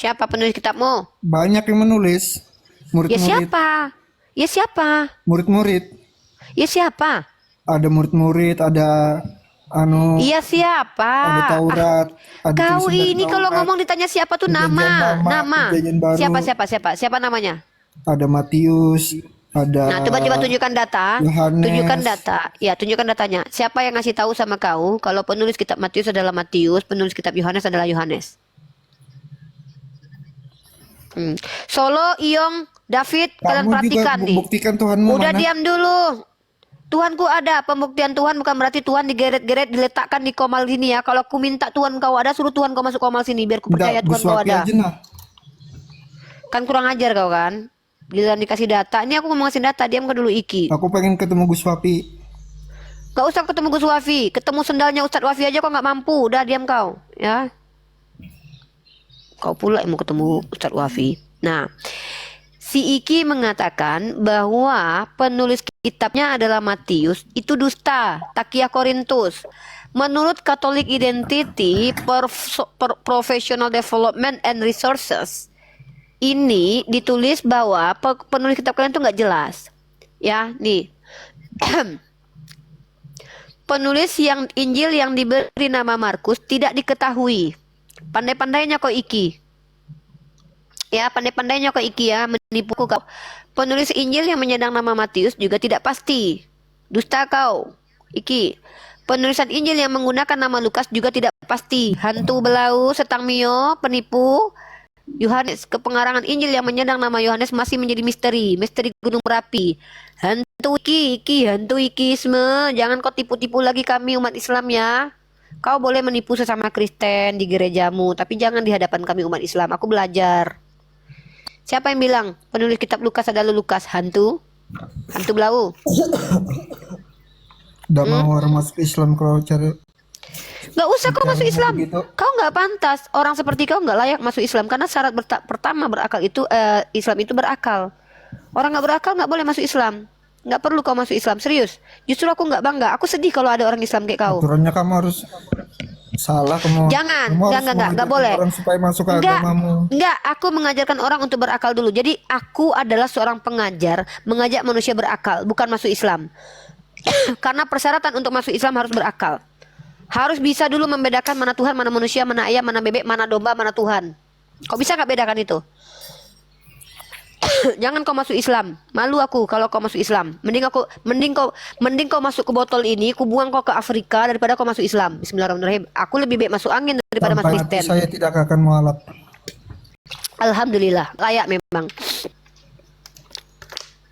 Siapa penulis kitabmu? Banyak yang menulis. Ya Murid-murid. siapa? Ya siapa? Murid-murid. Ya siapa? Ada murid-murid, ada anu, Iya siapa? ada Ah, Taurat, ada kau tulisan dari ini kalau Taurat, ngomong ditanya siapa tuh perjanjian nama, lama, nama. perjanjian baru, Siapa namanya? ada Matius, ada Nah, coba tunjukkan data. Tunjukkan Yohanes. data. Ya, tunjukkan datanya. Siapa yang ngasih tahu sama kau kalau penulis kitab Matius adalah Matius, penulis kitab Yohanes adalah Yohanes? Solo, Iyong, David, kalian Kamu juga perhatikan nih. buktikan Tuhanmu Udah mana? diam dulu. Tuhanku ada. Pembuktian Tuhan bukan berarti Tuhan digeret-geret diletakkan di komal sini ya. Kalau aku minta Tuhan kau ada, suruh Tuhan kau masuk komal sini biar ku percaya Enggak, Tuhan kau Guswapi ada. aja nah. Kan kurang ajar kau kan. Giliran dikasih data. Ini aku mau ngasih data, diam kau dulu Iki. Aku pengen ketemu Guswapi. Gak usah ketemu Gus Wafi. Ketemu sendalnya Ustadz Wafi aja kau nggak mampu. Udah diam kau. Ya. Kau pula yang mau ketemu Ustadz Wafi. Nah, si Iki mengatakan bahwa penulis kitabnya adalah Matius. Itu dusta. Takia Korintus. Menurut Catholic Identity Professional Development and Resources, ini ditulis bahwa penulis kitab kalian itu nggak jelas. Ya, nih. Penulis yang Injil yang diberi nama Markus tidak diketahui. Pandai-pandainya kau Iki. Ya, pandai-pandainya kau Iki ya, menipuku kau. Penulis Injil yang menyandang nama Matius juga tidak pasti. Dusta kau, Iki. Penulisan Injil yang menggunakan nama Lukas juga tidak pasti. Hantu belau, setang mio, penipu. Yohanes, kepengarangan Injil yang menyandang nama Yohanes masih menjadi misteri. Misteri Gunung Merapi. Hantu Iki, hantu Ikisme. Jangan kau tipu-tipu lagi kami umat Islam ya. Kau boleh menipu sesama Kristen di gerejamu, tapi jangan di hadapan kami umat Islam. Aku belajar. Siapa yang bilang penulis kitab Lukas adalah Lukas? Hantu? Hantu belau? Udah mau orang masuk Islam kalau cari. Gak usah kau masuk Islam. Begitu. Kau gak pantas. Orang seperti kau gak layak masuk Islam. Karena syarat pertama berakal itu Islam itu berakal. Orang gak berakal gak boleh masuk Islam. Gak perlu kau masuk Islam. Serius. Justru aku gak bangga. Aku sedih kalau ada orang Islam kayak kau. Aturannya kamu harus salah kamu. Jangan. Kamu harus Enggak mengajarkan boleh. orang supaya masuk ke Enggak, agamamu. enggak, aku mengajarkan orang untuk berakal dulu. Jadi aku adalah seorang pengajar, mengajak manusia berakal, bukan masuk Islam. Karena persyaratan untuk masuk Islam harus berakal. Harus bisa dulu membedakan mana Tuhan, mana manusia, mana ayam, mana bebek, mana domba, mana Tuhan. Kau bisa nggak bedakan itu? Jangan kau masuk Islam. Malu aku kalau kau masuk Islam. Mending kau masuk ke botol ini, ku buang kau ke Afrika daripada kau masuk Islam. Bismillahirrahmanirrahim. Aku lebih baik masuk angin daripada masuk Sampai hati Kristen. saya tidak akan mualaf. Alhamdulillah, layak memang.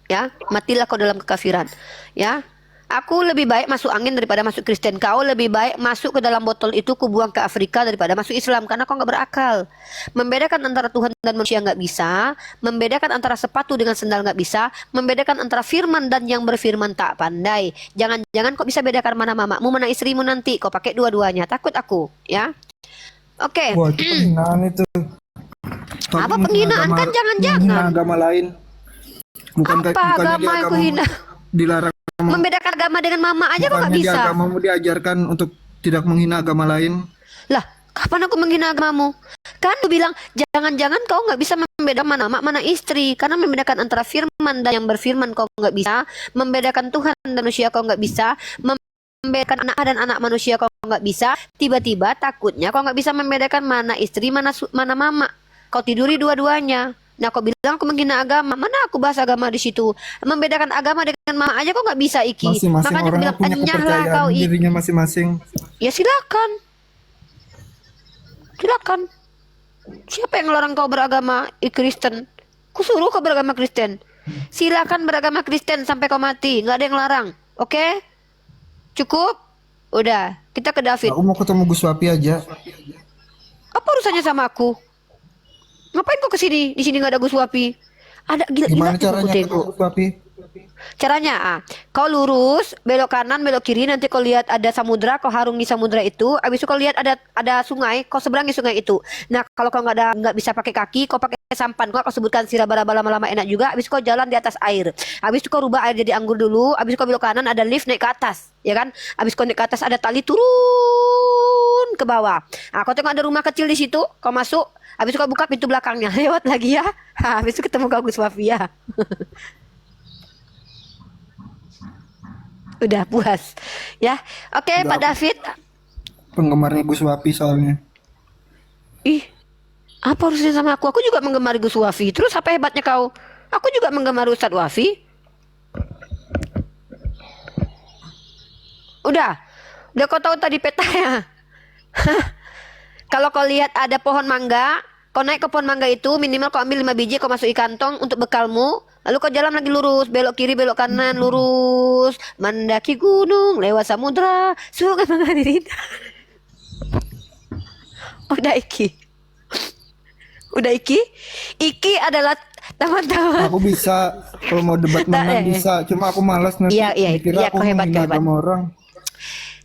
Ya, matilah kau dalam kekafiran. Ya. Aku lebih baik masuk angin daripada masuk Kristen. Kau lebih baik masuk ke dalam botol itu, ku buang ke Afrika daripada masuk Islam. Karena kau nggak berakal. Membedakan antara Tuhan dan manusia nggak bisa. Membedakan antara sepatu dengan sendal nggak bisa. Membedakan antara firman dan yang berfirman tak pandai. Jangan kau bisa bedakan mana mamamu, mana istrimu nanti. Kau pakai dua-duanya. Takut aku, ya. Oke. Wah, itu penghinaan itu. Tapi Apa penghinaan? Kan jangan-jangan. menghina agama lain. Apa agama yang kuhina? Dilarang. Membedakan agama dengan mama aja kok nggak Bukannya di bisa. agamamu diajarkan untuk tidak menghina agama lain. Lah, kapan aku menghina agamamu? Kan aku bilang, jangan-jangan kau nggak bisa membedakan mana mak, mana istri. Karena membedakan antara firman dan yang berfirman kau nggak bisa. Membedakan Tuhan dan manusia kau nggak bisa. Membedakan anak dan anak manusia kau nggak bisa. Tiba-tiba takutnya kau nggak bisa membedakan mana istri, mana mama. Kau tiduri dua-duanya. Nah, kau bilang aku menghina agama. Mana aku bahas agama di situ? Membedakan agama dengan mama aja kok nggak bisa, Iki. Masing-masing Makanya aku orang bilang, punya enyahlah kepercayaan kau, Iki. dirinya masing-masing. Ya silakan. Silakan. Siapa yang ngelarang kau beragama Kristen? Kusuruh kau beragama Kristen. Silakan beragama Kristen sampai kau mati. Nggak ada yang larang. Oke? Cukup? Udah. Kita ke David. Aku mau ketemu Gus Wapi aja. Apa urusannya sama aku? Ngapain kau kesini? Di sini nggak ada Gus Wapi. Ada gila Gimana tuh caranya aku ketemu tengok. Gus Wapi? Caranya, kau lurus, belok kanan, belok kiri. Nanti kau lihat ada samudra, kau harungi samudra itu. Habis itu kau lihat ada sungai, kau seberangi sungai itu. Nah, kalau kau nggak bisa pakai kaki, kau pakai sampan. Kau sebutkan siraba-raba lama-lama enak juga. Habis itu kau jalan di atas air. Habis itu kau rubah air jadi anggur dulu. Habis itu kau belok kanan, ada lift naik ke atas, ya kan? Habis kau naik ke atas ada tali turun ke bawah. Nah, kau tengok ada rumah kecil di situ, kau masuk. Habis itu kau buka pintu belakangnya, lewat lagi ya. Habis itu ketemu kau Gus Wafia. Udah puas. Ya. Oke, Udah, Pak aku David. penggemarnya Gus Wapi soalnya. Ih, apa harusnya sama aku? Aku juga menggemari Gus Wafi. Terus apa hebatnya kau? Aku juga menggemari Ustadz Wafi. Udah. Udah kau tahu tadi petanya. Kalau kau lihat ada pohon mangga, kau naik ke pohon mangga itu, minimal kau ambil 5 biji, kau masuki kantong untuk bekalmu. Lalu kau jalan lagi lurus, belok kiri, belok kanan, lurus, mendaki gunung, lewat samudra, sungai mengalir. Udah Iki. Udah Iki. Iki adalah teman-teman. Aku bisa kalau mau debat menang bisa, cuma aku malas nanti Iya, iya, dikira iya, kau aku hebat, menghina kau hebat. agama orang.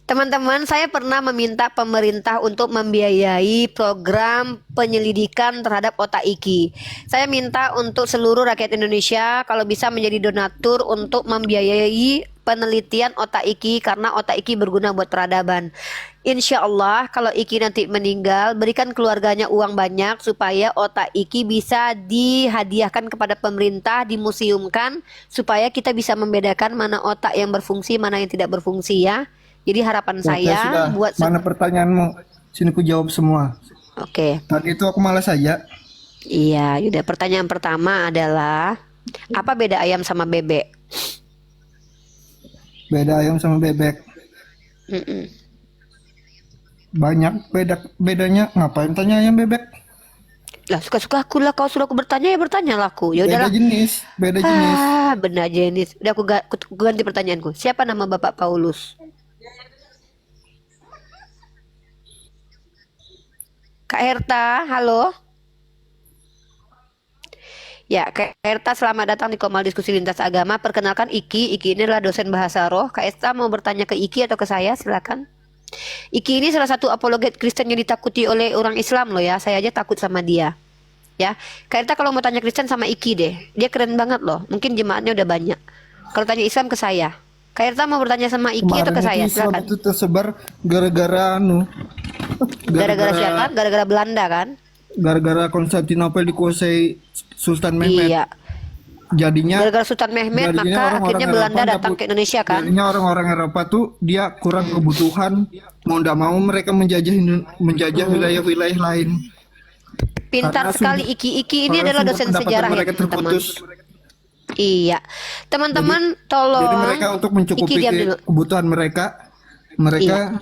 Teman-teman, saya pernah meminta pemerintah untuk membiayai program penyelidikan terhadap otak Iki. Saya minta untuk seluruh rakyat Indonesia kalau bisa menjadi donatur untuk membiayai penelitian otak Iki karena otak Iki berguna buat peradaban. Insya Allah kalau Iki nanti meninggal, berikan keluarganya uang banyak supaya otak Iki bisa dihadiahkan kepada pemerintah, dimuseumkan supaya kita bisa membedakan mana otak yang berfungsi, mana yang tidak berfungsi ya. Jadi harapan Oke, saya sudah. buat Mana pertanyaanmu? Sini ku jawab semua. Oke. Tadi itu aku malas aja. Iya, yaudah pertanyaan pertama adalah apa beda ayam sama bebek? Beda ayam sama bebek. Mm-mm. Banyak bedanya. Ngapain tanya ayam bebek? Lah suka-suka aku lah, kau suruh aku bertanya ya bertanya lah aku. Ya Beda udahlah. jenis, beda jenis. Benar jenis. Udah aku ganti pertanyaanku. Siapa nama Bapak Paulus? Kak Herta, halo. Ya, Kak Erta selamat datang di Komal Diskusi Lintas Agama. Perkenalkan Iki. Iki ini adalah dosen bahasa roh. Kak Erta mau bertanya ke Iki atau ke saya? Silakan. Iki ini salah satu apologet Kristen yang ditakuti oleh orang Islam loh ya. Saya aja takut sama dia. Ya, Kak Erta kalau mau tanya Kristen sama Iki deh. Dia keren banget loh. Mungkin jemaatnya udah banyak. Kalau tanya Islam ke saya. Kak Erta mau bertanya sama Iki atau ke Kemarin saya? itu Islam Silakan. itu tersebar gara-gara Gara-gara siapa? Gara-gara Belanda kan? gara-gara Konstantinopel dikuasai Sultan Mehmet. Iya. Jadinya Gara-gara Sultan Mehmet jadinya maka orang-orang akhirnya Belanda Eropa datang ke Indonesia kan? jadinya orang-orang Eropa tuh dia kurang kebutuhan, mau ndak mau mereka menjajah wilayah-wilayah lain. Pintar Karena sekali Iki. Iki ini karena adalah sumber dosen pendapatan sejarah ya mereka teman-teman. terputus. Iya. Teman-teman Jadi tolong mereka untuk Iki mencukupi diam dulu. kebutuhan mereka Iya.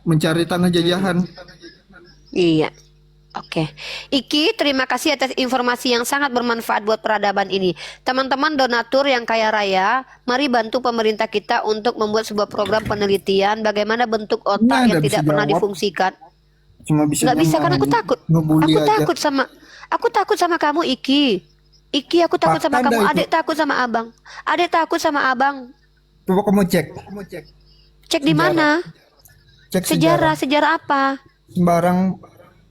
mencari tanah jajahan. Iya. Oke. Iki, terima kasih atas informasi yang sangat bermanfaat buat peradaban ini. Teman-teman donatur yang kaya raya, mari bantu pemerintah kita untuk membuat sebuah program penelitian bagaimana bentuk Ini otak yang Anda bisa tidak pernah jawab, difungsikan. cuma bisa Nggak bisa kan aku takut. ngebully Aku aja. takut sama kamu Iki. Iki, aku takut Fakta sama kamu. Anda itu. Adik takut sama abang. Adik takut sama abang. Coba kamu cek. Cek di Sejarah. mana? Cek sejarah. Sejarah apa? Sembarang.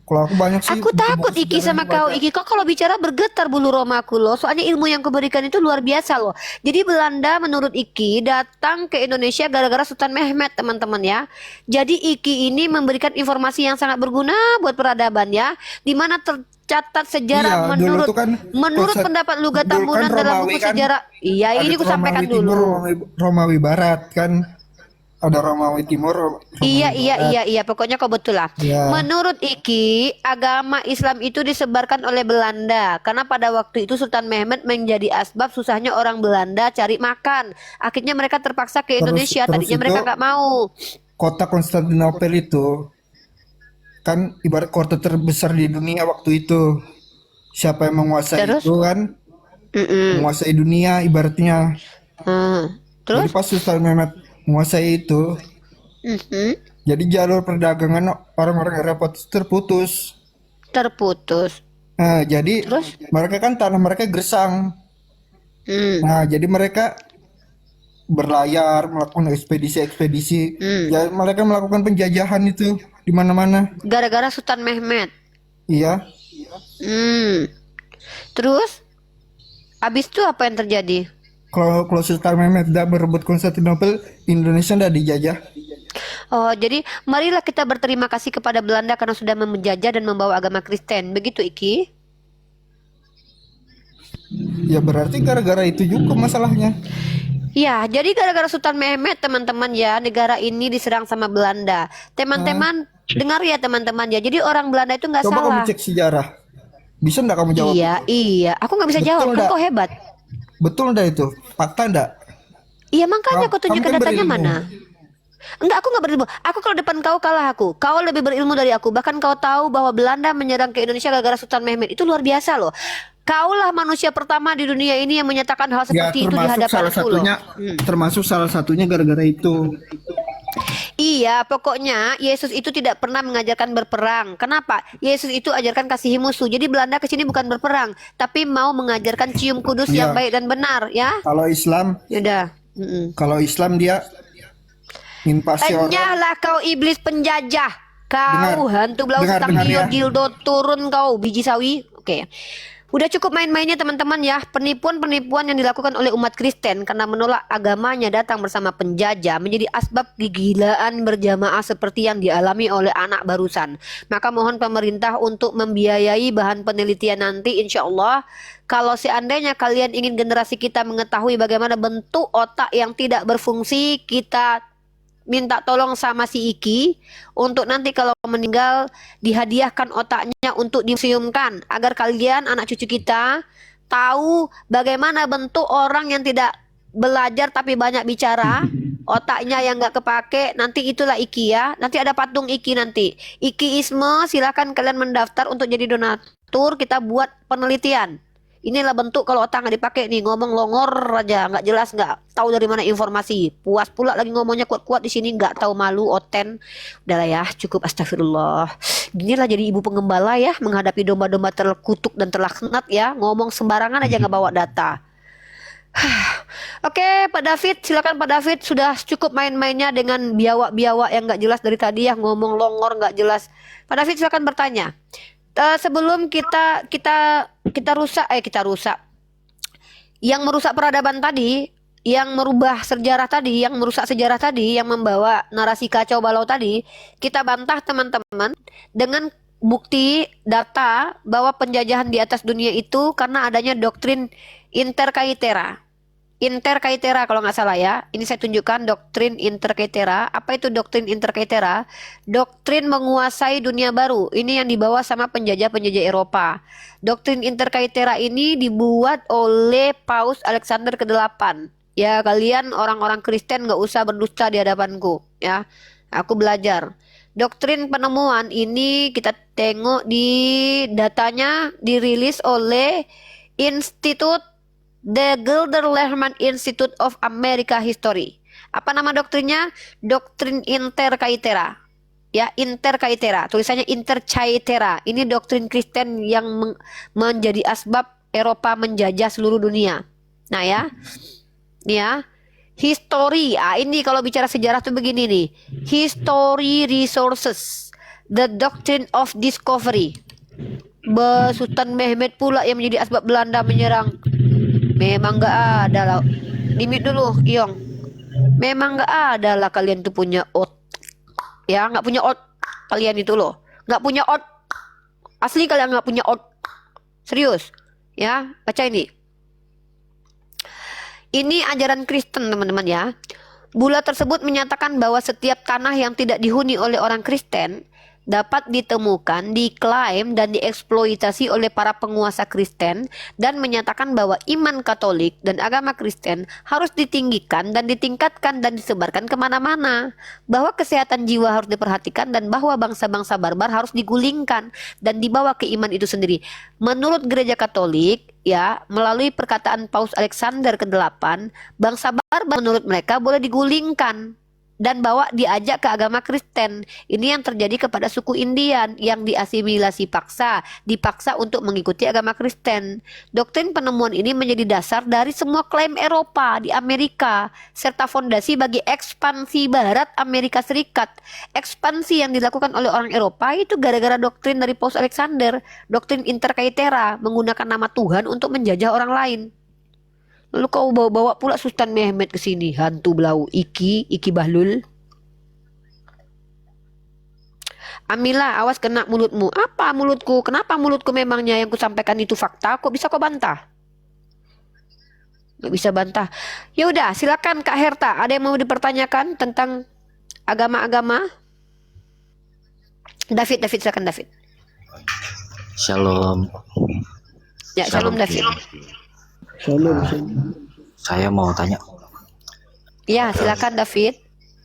Kalau aku banyak sih Aku takut buku-buku Iki sejarah sama yang kau baca. Iki. Kau kalau bicara bergetar bulu romaku loh. Soalnya ilmu yang kau berikan itu luar biasa loh. Jadi Belanda menurut Iki datang ke Indonesia gara-gara Sultan Mehmet teman-teman ya. Jadi Iki ini memberikan informasi yang sangat berguna buat peradaban ya. Di mana tercatat sejarah Iya, dulu menurut tuh kan pendapat Luga dulu kan Tambunan dalam Romawi buku kan sejarah. Iya, ada ini tuh ku sampaikan Romawi Timur, dulu. Romawi Barat kan. Ada Romawi Timur, Romawi Iya, Barat. iya. Pokoknya kau betul lah. Ya, Menurut Iki, agama Islam itu disebarkan oleh Belanda. Karena pada waktu itu Sultan Mehmet menjadi asbab susahnya orang Belanda cari makan. Akhirnya mereka terpaksa ke Indonesia. terus Tadinya itu mereka nggak mau. kota Konstantinopel itu kan ibarat kota terbesar di dunia waktu itu. Siapa yang menguasai Terus? itu kan? Mm-mm. Menguasai dunia ibaratnya. Hmm. Jadi Terus? pas Sultan Mehmet menguasai itu, Mhm. jadi jalur perdagangan orang-orang Eropa itu terputus. Terputus. Nah, jadi Terus? mereka kan tanah mereka gersang. Hmm. Nah, jadi mereka berlayar, melakukan ekspedisi-ekspedisi. Hmm. Ya, mereka melakukan penjajahan itu di mana-mana. Gara-gara Sultan Mehmet. Iya, Hmm. Terus abis itu apa yang terjadi? kalau Sultan Mehmet tidak berebut Konstantinopel, Indonesia tidak dijajah. Oh, jadi marilah kita berterima kasih kepada Belanda karena sudah menjajah dan membawa agama Kristen. Begitu, Iki? Ya berarti gara-gara itu juga masalahnya. Ya, jadi gara-gara Sultan Mehmet, teman-teman ya, negara ini diserang sama Belanda. Nah, Teman-teman, dengar ya teman-teman ya. Jadi orang Belanda itu nggak coba kamu salah. cek sejarah. Bisa enggak kamu jawab Iya, itu? iya. Aku nggak bisa jawab, Betul kan enggak? kau hebat. Betul enggak itu? Fakta enggak? Iya, makanya kau Kamu tunjukkan kan datanya berilmu. mana. Enggak, aku nggak berilmu. Aku kalau depan kau kalah aku. Kau lebih berilmu dari aku. Bahkan kau tahu bahwa Belanda menyerang ke Indonesia gara-gara Sultan Mehmet. Itu luar biasa loh. Kaulah manusia pertama di dunia ini yang menyatakan hal Ya seperti itu di hadapanku loh. termasuk salah satunya gara-gara itu. Iya, pokoknya Yesus itu tidak pernah mengajarkan berperang. Kenapa? Yesus itu ajarkan kasihi musuh. Jadi Belanda ke sini bukan berperang, tapi mau mengajarkan cium kudus yang Iya. baik dan benar, ya. Kalau Islam, Yaudah. kalau Islam dia invasi orang. Enyahlah kau iblis penjajah. Kau Dengar. hantu belau Dengar, setang dengar nio ya. dildo turun kau biji sawi. Oke. Udah cukup main-mainnya teman-teman ya. Penipuan-penipuan yang dilakukan oleh umat Kristen karena menolak agamanya datang bersama penjajah menjadi asbab kegilaan berjamaah seperti yang dialami oleh anak barusan. Maka mohon pemerintah untuk membiayai bahan penelitian nanti, insya Allah. Kalau seandainya kalian ingin generasi kita mengetahui bagaimana bentuk otak yang tidak berfungsi, kita minta tolong sama si Iki untuk nanti kalau meninggal dihadiahkan otaknya untuk dimuseumkan agar kalian anak cucu kita tahu bagaimana bentuk orang yang tidak belajar tapi banyak bicara, otaknya yang nggak kepake. Nanti itulah Iki ya. Nanti ada patung Iki nanti. Ikiisme, silakan kalian mendaftar untuk jadi donatur, kita buat penelitian. Inilah bentuk kalau otak nggak dipakai nih, ngomong longor aja, nggak jelas, nggak tahu dari mana informasi. Puas pula lagi ngomongnya kuat-kuat di sini, nggak tahu malu, oten. Udahlah ya, cukup, astagfirullah. Ginilah jadi ibu pengembala ya, menghadapi domba-domba terkutuk dan terlaknat ya, ngomong sembarangan aja nggak bawa data. Oke, Pak David, silakan Pak David. Sudah cukup main-mainnya dengan biawak-biawak yang nggak jelas dari tadi ya, ngomong longor nggak jelas. Pak David silakan bertanya. Sebelum kita rusak yang merusak peradaban tadi, yang merubah sejarah tadi, yang merusak sejarah tadi, yang membawa narasi kacau balau tadi, kita bantah teman-teman dengan bukti data bahwa penjajahan di atas dunia itu karena adanya doktrin interkaitera. Interkaitera kalau nggak salah ya. Ini saya tunjukkan doktrin interkaitera. Apa itu doktrin interkaitera? Doktrin menguasai dunia baru. Ini yang dibawa sama penjajah-penjajah Eropa. Doktrin interkaitera ini dibuat oleh Paus Alexander ke-8. Ya, kalian orang-orang Kristen nggak usah berdusta di hadapanku. Ya, aku belajar. Doktrin penemuan ini kita tengok di datanya dirilis oleh Institut The Gelderlaermann Institute of America History. Apa nama doktrinnya? Doktrin interkaitera. Ya, interkaitera. Tulisannya intercaitera. Ini doktrin Kristen yang menjadi asbab Eropa menjajah seluruh dunia. Nah ya, nih ya. History. Ah, ini kalau bicara sejarah tuh begini nih. History resources. The doctrine of discovery. Sultan Mehmet pula yang menjadi asbab Belanda menyerang. Memang gak ada lah. Limit dulu, Iyong. Memang gak ada lah kalian tuh punya ot. Ya, gak punya ot. Kalian itu loh. Gak punya ot. Asli kalian gak punya ot. Serius. Ya, baca ini. Ini ajaran Kristen teman-teman ya. Bulla tersebut menyatakan bahwa setiap tanah yang tidak dihuni oleh orang Kristen dapat ditemukan, diklaim, dan dieksploitasi oleh para penguasa Kristen dan menyatakan bahwa iman Katolik dan agama Kristen harus ditinggikan dan ditingkatkan dan disebarkan kemana-mana, bahwa kesehatan jiwa harus diperhatikan dan bahwa bangsa-bangsa barbar harus digulingkan dan dibawa ke iman itu sendiri. Menurut gereja Katolik, ya, melalui perkataan Paus Alexander ke-8, bangsa barbar menurut mereka boleh digulingkan dan diajak ke agama Kristen. Ini yang terjadi kepada suku Indian yang diasimilasi dipaksa untuk mengikuti agama Kristen. Doktrin penemuan ini menjadi dasar dari semua klaim Eropa di Amerika serta fondasi bagi ekspansi Barat Amerika Serikat. Ekspansi yang dilakukan oleh orang Eropa itu gara-gara doktrin dari Paus Alexander, doktrin interkaitera, menggunakan nama Tuhan untuk menjajah orang lain. Lalu kau bawa-bawa pula Sultan Mehmet ke sini, hantu belau, Iki Bahlul. Amila, awas kena mulutmu. Apa mulutku? Kenapa mulutku memangnya yang kusampaikan itu fakta? Kok bisa kau bantah? Gak bisa bantah. Ya udah, silakan Kak Herta. Ada yang mau dipertanyakan tentang agama-agama? David, silakan David. Shalom. Ya, shalom David. Saya mau tanya, Ya, silakan David.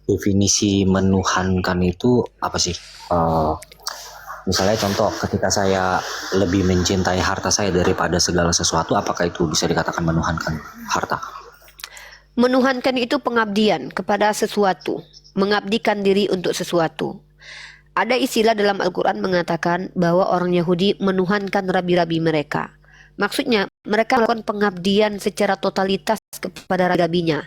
definisi menuhankan itu apa sih? Misalnya contoh, ketika saya lebih mencintai harta saya daripada segala sesuatu, apakah itu bisa dikatakan menuhankan harta? Menuhankan itu pengabdian kepada sesuatu, mengabdikan diri untuk sesuatu. Ada istilah dalam Al-Quran mengatakan bahwa orang Yahudi menuhankan rabi-rabi mereka. Maksudnya mereka melakukan pengabdian secara totalitas kepada rabinya.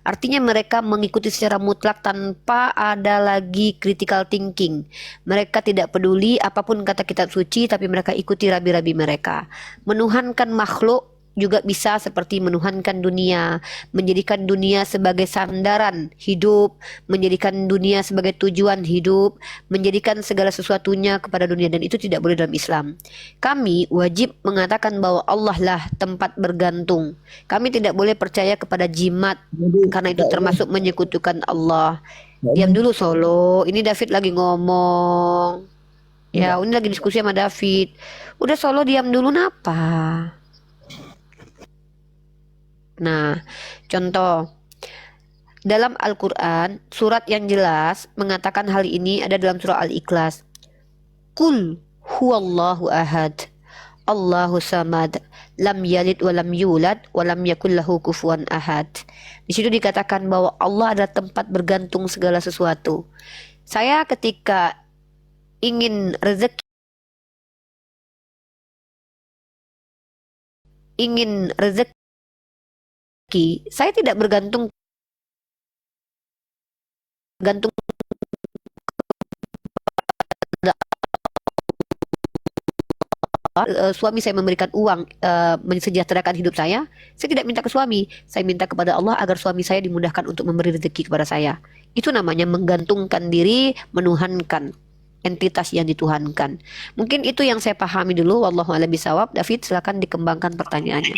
Artinya mereka mengikuti secara mutlak tanpa ada lagi critical thinking. Mereka tidak peduli apapun kata kitab suci, tapi mereka ikuti rabi-rabi mereka. Menuhankan makhluk juga bisa seperti menuhankan dunia, menjadikan dunia sebagai sandaran hidup, menjadikan dunia sebagai tujuan hidup, menjadikan segala sesuatunya kepada dunia, dan itu tidak boleh dalam Islam. Kami wajib mengatakan bahwa Allah lah tempat bergantung. Kami tidak boleh percaya kepada jimat karena itu termasuk menyekutukan Allah. Diam dulu Solo, ini David lagi ngomong. Ya, ini lagi diskusi sama David. Udah Solo diam dulu napa? Nah, contoh dalam Al-Quran, surat yang jelas mengatakan hal ini ada dalam surah Al-Ikhlas. Qul huwallahu ahad, Allahu samad, lam yalid wa lam yulad wa lam yakul lahu kufuwan ahad. Di situ dikatakan bahwa Allah adalah tempat bergantung segala sesuatu. Saya ketika ingin rezeki, saya tidak bergantung suami saya memberikan uang mensejahterakan hidup saya tidak minta ke suami, saya minta kepada Allah agar suami saya dimudahkan untuk memberi rezeki kepada saya. Itu namanya menggantungkan diri, menuhankan entitas yang dituhankan. Mungkin itu yang saya pahami dulu. Wallahu a'lam bishawab. David, silakan dikembangkan pertanyaannya.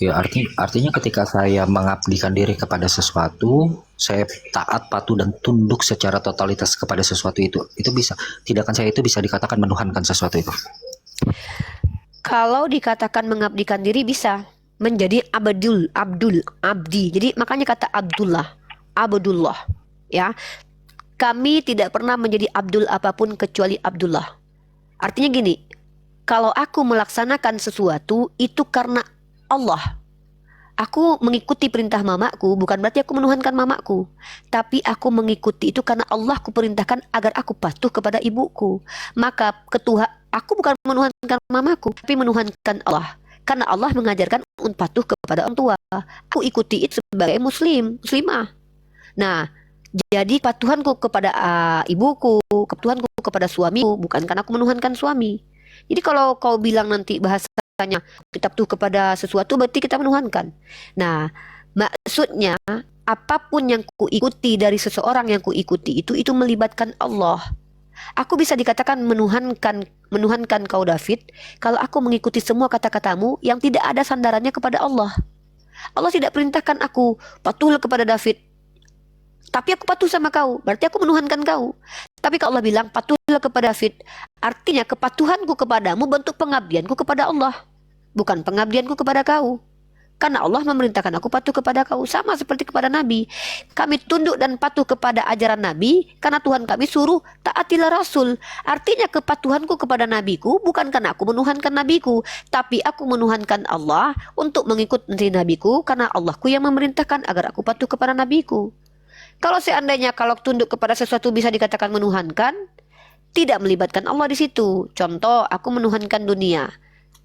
Ya, artinya ketika saya mengabdikan diri kepada sesuatu, saya taat, patuh, dan tunduk secara totalitas kepada sesuatu itu bisa, tindakan saya itu bisa dikatakan menuhankan sesuatu itu. Kalau dikatakan mengabdikan diri bisa menjadi abdi. Jadi makanya kata Abdullah, ya. Kami tidak pernah menjadi abdul apapun kecuali Abdullah. Artinya gini, kalau aku melaksanakan sesuatu itu karena Allah. Aku mengikuti perintah mamaku bukan berarti aku menuhankan mamaku, tapi aku mengikuti itu karena Allah kuperintahkan agar aku patuh kepada ibuku. Maka aku bukan menuhankan mamaku, tapi menuhankan Allah. Karena Allah mengajarkan untuk patuh kepada orang tua. Aku ikuti itu sebagai muslimah. Nah, jadi patuhanku kepada ibuku, patuhanku kepada suamiku bukan karena aku menuhankan suami. Jadi kalau kau bilang nanti bahasanya kita patuh kepada sesuatu berarti kita menuhankan. Nah, maksudnya apapun yang kuikuti dari seseorang yang kuikuti itu melibatkan Allah. Aku bisa dikatakan menuhankan kau David kalau aku mengikuti semua kata-katamu yang tidak ada sandarannya kepada Allah. Allah tidak perintahkan aku patuhlah kepada David, tapi aku patuh sama kau, berarti aku menuhankan kau. Tapi kalau Allah bilang patuhlah kepada David, artinya kepatuhanku kepadamu bentuk pengabdianku kepada Allah, bukan pengabdianku kepada kau. Karena Allah memerintahkan aku patuh kepada kau, sama seperti kepada Nabi. Kami tunduk dan patuh kepada ajaran Nabi karena Tuhan kami suruh taatilah Rasul. Artinya kepatuhanku kepada Nabiku bukan karena aku menuhankan Nabiku, tapi aku menuhankan Allah untuk mengikuti Nabiku karena Allahku yang memerintahkan agar aku patuh kepada Nabiku. Kalau seandainya kalau tunduk kepada sesuatu bisa dikatakan menuhankan, tidak melibatkan Allah di situ. Contoh, aku menuhankan dunia.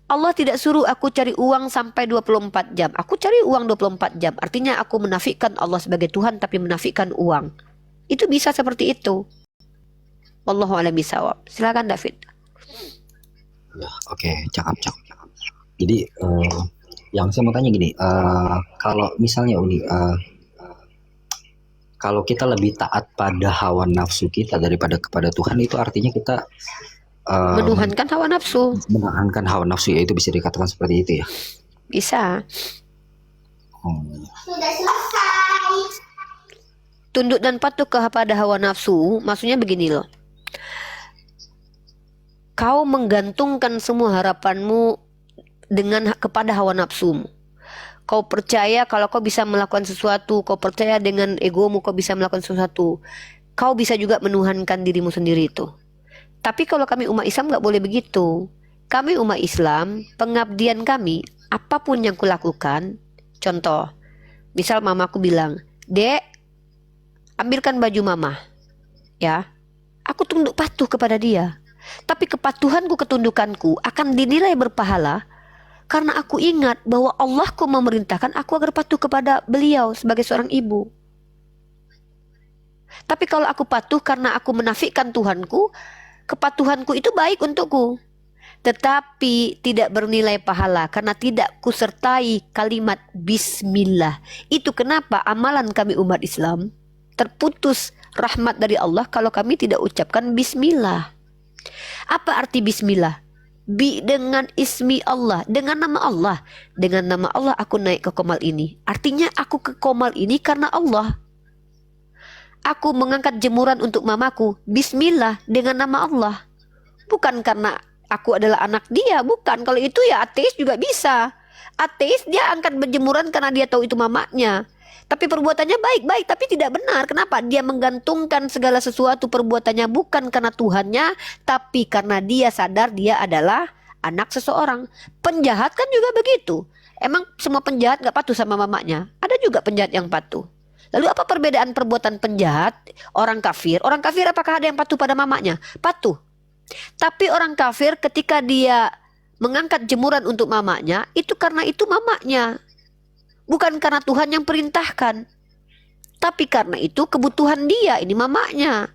Allah tidak suruh aku cari uang sampai 24 jam. Aku cari uang 24 jam. Artinya aku menafikan Allah sebagai Tuhan tapi menafikan uang. Itu bisa seperti itu. Wallahu a'lam bishawab. Silakan David. Ya, oke, cakap. Jadi yang saya mau tanya gini, kalau misalnya Uni, kalau kita lebih taat pada hawa nafsu kita daripada kepada Tuhan, itu artinya kita Menuhankan hawa nafsu. menahankan hawa nafsu, ya itu bisa dikatakan seperti itu ya. Bisa. Hmm. Tunduk dan patuh kepada hawa nafsu, maksudnya begini loh. Kau menggantungkan semua harapanmu kepada hawa nafsumu. Kau percaya kalau kau bisa melakukan sesuatu, kau percaya dengan egomu kau bisa melakukan sesuatu. Kau bisa juga menuhankan dirimu sendiri itu. Tapi kalau kami umat Islam nggak boleh begitu. Kami umat Islam, pengabdian kami, apapun yang kulakukan, contoh, misal mamaku bilang, Dek, ambilkan baju mama. Ya, aku tunduk patuh kepada dia. Tapi kepatuhanku, ketundukanku akan dinilai berpahala karena aku ingat bahwa Allahku memerintahkan aku agar patuh kepada beliau sebagai seorang ibu. Tapi kalau aku patuh karena aku menafikan Tuhanku, kepatuhanku itu baik untukku. Tetapi tidak bernilai pahala karena tidak kusertai kalimat Bismillah. Itu kenapa amalan kami umat Islam terputus rahmat dari Allah kalau kami tidak ucapkan Bismillah. Apa arti Bismillah? Dengan ismi Allah, dengan nama Allah. Dengan nama Allah aku naik ke komal ini. Artinya aku ke komal ini karena Allah. Aku mengangkat jemuran untuk mamaku. Bismillah, dengan nama Allah. Bukan karena aku adalah anak dia. Bukan, kalau itu ya ateis juga bisa. Ateis dia angkat berjemuran karena dia tahu itu mamanya. Tapi perbuatannya baik-baik, tapi tidak benar. Kenapa? Dia menggantungkan segala sesuatu perbuatannya bukan karena Tuhannya, tapi karena dia sadar dia adalah anak seseorang. Penjahat kan juga begitu. Emang semua penjahat gak patuh sama mamanya? Ada juga penjahat yang patuh. Lalu apa perbedaan perbuatan penjahat, orang kafir? Orang kafir apakah ada yang patuh pada mamanya? Patuh. Tapi orang kafir ketika dia mengangkat jemuran untuk mamanya, itu karena itu mamanya. Bukan karena Tuhan yang perintahkan. Tapi karena itu kebutuhan dia, ini mamanya.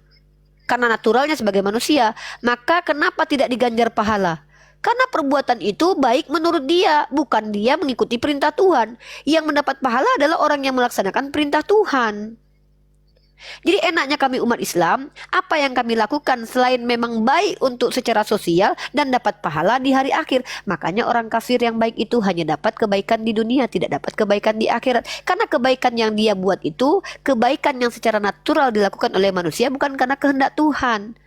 Karena naturalnya sebagai manusia. Maka kenapa tidak diganjar pahala? Karena perbuatan itu baik menurut dia. Bukan dia mengikuti perintah Tuhan. Yang mendapat pahala adalah orang yang melaksanakan perintah Tuhan. Jadi enaknya kami umat Islam, apa yang kami lakukan selain memang baik untuk secara sosial dan dapat pahala di hari akhir. Makanya orang kafir yang baik itu hanya dapat kebaikan di dunia, tidak dapat kebaikan di akhirat. Karena kebaikan yang dia buat itu, kebaikan yang secara natural dilakukan oleh manusia bukan karena kehendak Tuhan.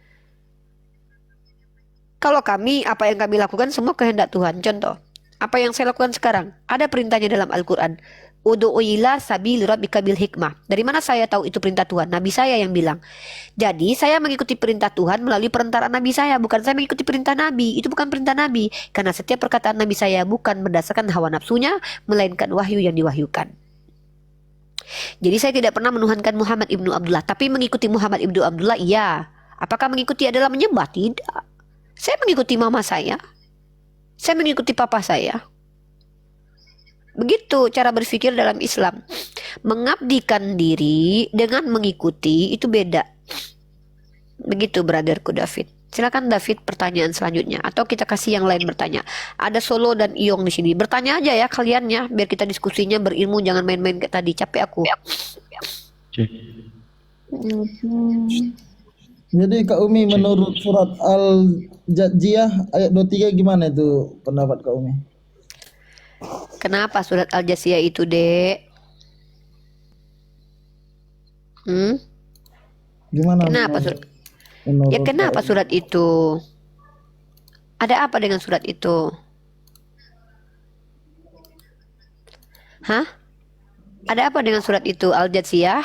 Kalau kami, apa yang kami lakukan semua kehendak Tuhan. Contoh, apa yang saya lakukan sekarang, ada perintahnya dalam Al-Quran. Ud'u ila sabili rabbika bil hikmah. Dari mana saya tahu itu perintah Tuhan? Nabi saya yang bilang. Jadi saya mengikuti perintah Tuhan melalui perantaraan Nabi saya. Bukan saya mengikuti perintah Nabi. Itu bukan perintah Nabi. Karena setiap perkataan Nabi saya bukan berdasarkan hawa nafsunya, melainkan wahyu yang diwahyukan. Jadi saya tidak pernah menuhankan Muhammad ibnu Abdullah. Tapi mengikuti Muhammad ibnu Abdullah, iya. Apakah mengikuti adalah menyembah? Tidak. Saya mengikuti mama saya. Saya mengikuti papa saya. Begitu cara berpikir dalam Islam. Mengabdikan diri dengan mengikuti itu beda. Begitu brotherku David. Silakan David pertanyaan selanjutnya. Atau kita kasih yang lain bertanya. Ada Solo dan Iyong di sini. Bertanya aja ya kalian ya. Biar kita diskusinya berilmu. Jangan main-main kayak tadi. Capek aku. Jadi Kak Umi menurut surat Al-Jathiyah ayat 23 gimana itu pendapat Kak Umi? Kenapa surat Al-Jasiyah itu, Dek? Gimana? Kenapa surat? menurut Ya kenapa Kak Umi? surat itu? Ada apa dengan surat itu? Hah? Ada apa dengan surat itu? Al-Jasiyah